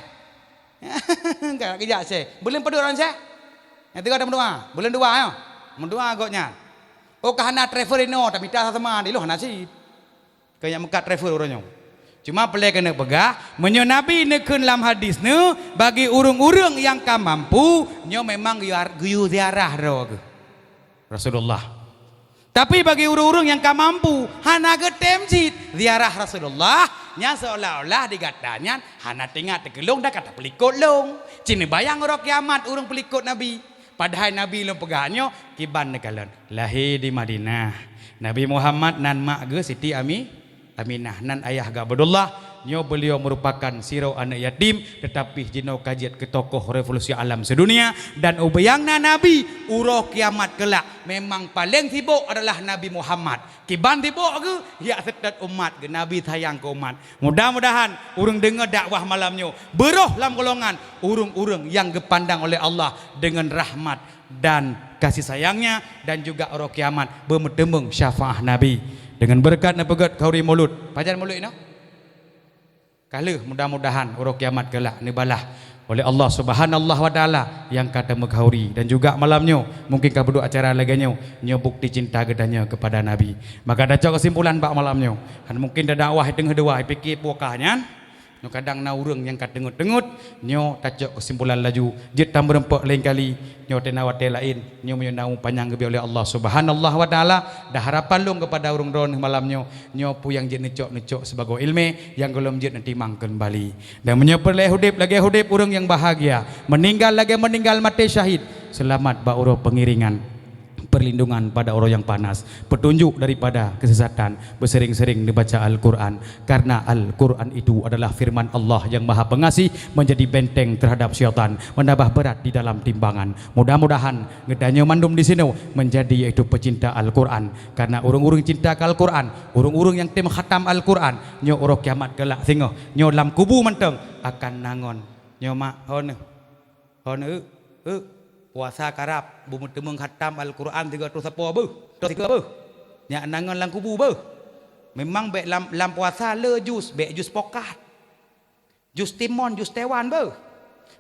Enggak kerja Syekh. Belum pada orang Syekh. Yang tiga ada mendoa. Belum doa ya. Mendoa agaknya. Oh kahana travel ini tapi tak sama di loh nasi. Kayak mekat travel orangnya. Cuma pelai kena pegah. Menyo Nabi nekun dalam hadis ne bagi urung-urung yang ka mampu nyo memang guyu ziarah ro Rasulullah. Tapi bagi urung-urung yang ka mampu hana getem jit ziarah Rasulullah nya seolah-olah digatanya hana tinggal tegelung dah kata pelikut long. Cina bayang orang kiamat urung pelikut Nabi. Padahal Nabi long pegahnya kiban negalon. Lahir di Madinah. Nabi Muhammad nan mak ge Siti Aminah nan ayah ga Abdullah. Nyo beliau merupakan sirau anak yatim tetapi jino kajiat ke tokoh revolusi alam sedunia dan ubayangna Nabi uroh kiamat kelak memang paling sibuk adalah Nabi Muhammad. Kiban sibuk ke ya setat umat ke Nabi sayang ke umat. Mudah-mudahan urung dengar dakwah malamnya beroh dalam golongan urung-urung yang dipandang oleh Allah dengan rahmat dan kasih sayangnya dan juga uroh kiamat bermedemeng syafaah Nabi dengan berkat nepegat kauri mulut. Pajan mulut ini kalau mudah-mudahan urang kiamat kelak nibalah oleh Allah Subhanahu wa taala yang kata meghauri dan juga malamnya mungkin ka berdua acara laganya nyo bukti cinta gedanya kepada Nabi. Maka ada kesimpulan bak malamnya. Kan mungkin ada dakwah tengah dua fikir pokahnya. Nyo kadang na urang yang kat dengut-dengut nyo tajak kesimpulan laju jet tam berempak lain kali nyo tenawate lain nyo menyau panjang gebi oleh Allah Subhanahu wa taala dah harapan long kepada urang ron malamnya nyo pu yang jet necok-necok sebagai ilmu yang belum jet nanti mangken bali dan menyeperleh hudip lagi hudip urang yang bahagia meninggal lagi meninggal mati syahid selamat ba urang pengiringan perlindungan pada orang yang panas, petunjuk daripada kesesatan, bersering-sering dibaca Al-Quran karena Al-Quran itu adalah firman Allah yang maha pengasih menjadi benteng terhadap syaitan, menambah berat di dalam timbangan. Mudah-mudahan ngedanya mandum di sini menjadi yaitu pecinta Al-Quran karena urung-urung cinta ke Al-Quran, urung-urung yang tim khatam Al-Quran nyo urung kiamat kelak singo nyo lam kubu menteng akan nangon nyo mak hone puasa karab bumut-temung khatam Al-Quran 310 beuh 3 beuh nya nangan lang kubu beuh memang bek lam puasa le jus bek jus pokat jus timon jus tewan beuh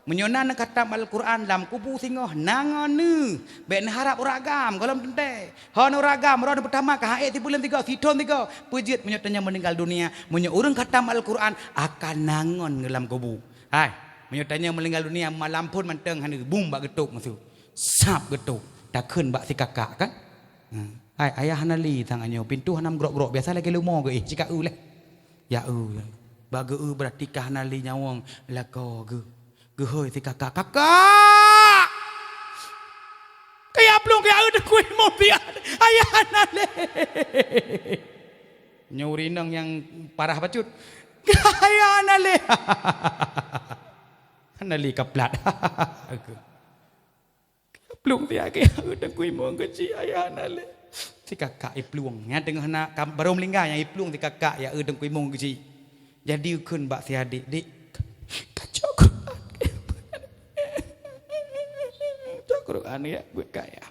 menyonan khatam Al-Quran lam kubu singoh nangan ne bek harap uragam golom tente hon uragam ron pertama ka hae 3 bulan 3 sidon 3 pejit menyotanya meninggal dunia menyo urang khatam Al-Quran akan nangon ngelam kubu hai menyotanya meninggal dunia malam pun menteng hanu bum bak getuk masuk sap getuk tak keun bak si kakak kan hai ayah hanali tangannya pintu hanam grok-grok biasa lagi lumo ge cika leh ya bage berarti kah hanali nyawang lako ge hoi si kakak kayak belum kayak kuih mau biar ayah hanali nyurinang yang parah bacut ayah hanali Nali kaplat. Pelung dia ke udah kui mau kecil ayah nali. Si kakak pelung ya tengah nak baru melingkar yang pelung si kakak ya udah kui mau kecil. Jadi ukun bak si adik dik kacau Quran ya buat kaya.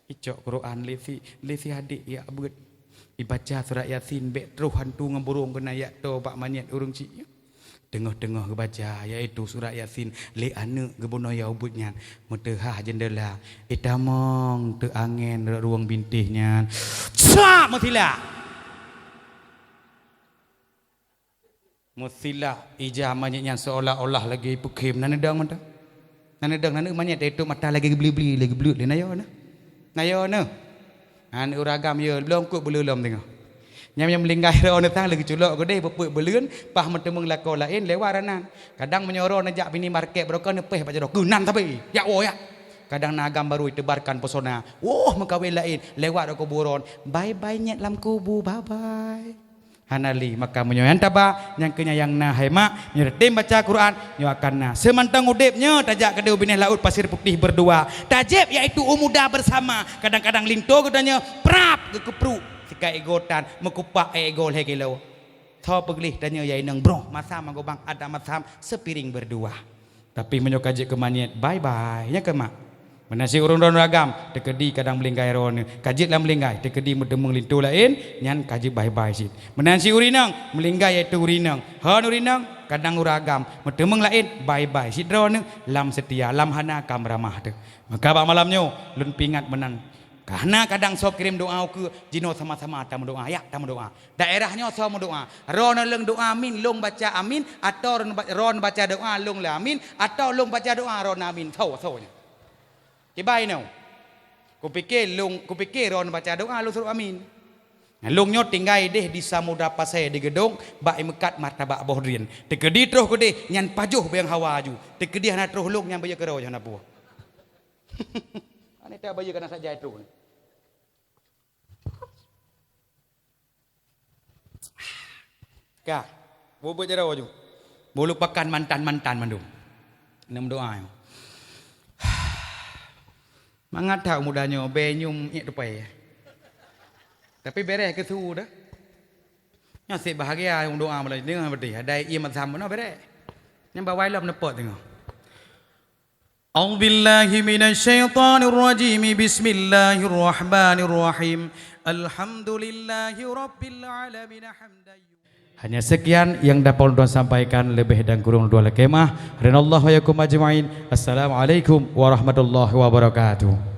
Icok Quran levi adik ya buat dibaca surat Yasin bek terus hantu ngeburung kena ya to pak manyet urung cik. Tengah-tengah baca yaitu surat Yasin le anak gebono ya ubutnya metehah jendela itamong te angin ruang bintihnya sa mutila ijah manyetnya seolah-olah lagi pukim nanedang nanu manyet itu mata lagi beli-beli lagi belut le nayo na an uragam ye belum kut belum tengok nyam melingkai orang datang lagi culok gede bepuk belian pah mentemung lako lain lewat ranan kadang menyoro najak bini market broker nepeh baca dok gunan tapi ya kadang nagam baru ditebarkan pesona mengkawin lain lewat dok buron bye nyet lam kubu bye hanali maka menyoyan taba yang kenyayang na hema nyeretim baca Quran nyo akan na semantang udipnya tajak kedeu bineh laut pasir putih berdua tajib yaitu umuda bersama kadang-kadang linto gedanya prap gekepru sika egotan mekupak ego hegelo tho peglih tanya yai nang bro masa magobang ada masam sepiring berdua tapi menyokaje kemaniat bye nya ke mak Menasi urung don ragam tekedi kadang melingkai ron kajit lah melingkai tekedi mudemung lintu lain nyan kaji bye-bye sit. Menasi urinang melingkai itu urinang. Han urinang kadang uragam mudemung lain bye-bye sit ron lam setia lam hana kam ramah tu. Maka ba malamnyo lun pingat menan. Karena kadang sok kirim doa ke jino sama-sama tamu doa ya tamu doa. Daerahnya sama doa. Ron leng doa amin long baca amin atau ron baca doa long la amin atau long baca doa ron amin tau-taunya. Kibai no. Kupikir ron baca doa lu suruh amin. Lungnya tinggal deh di samudra pasai di gedung bak mekat martabak bohdrin. Tekedi terus ke deh nyan pajuh bayang hawa aju. Tekedi hana terus lung nyan baya kerau hana buah. Ane tak baya kena saja itu. Kah, bobo jero aju. Bolu pakan mantan-mantan mandung. Nam doa. Mangat tahu mudanya benyum itu pai. Tapi beres ke su dah. Nyasih bahagia yang doa malah dengar berarti. Ada ia macam mana beres. Yang bawa ilmu nepot tengok. A'udzubillahi minasyaitonir rajim. Bismillahirrahmanirrahim. Alhamdulillahi rabbil alamin hamdan. Hanya sekian yang dapat Tuan sampaikan, lebih dan kurang dua lekemah. Rinallahu wa yakum ajma'in. Assalamualaikum warahmatullahi wabarakatuh.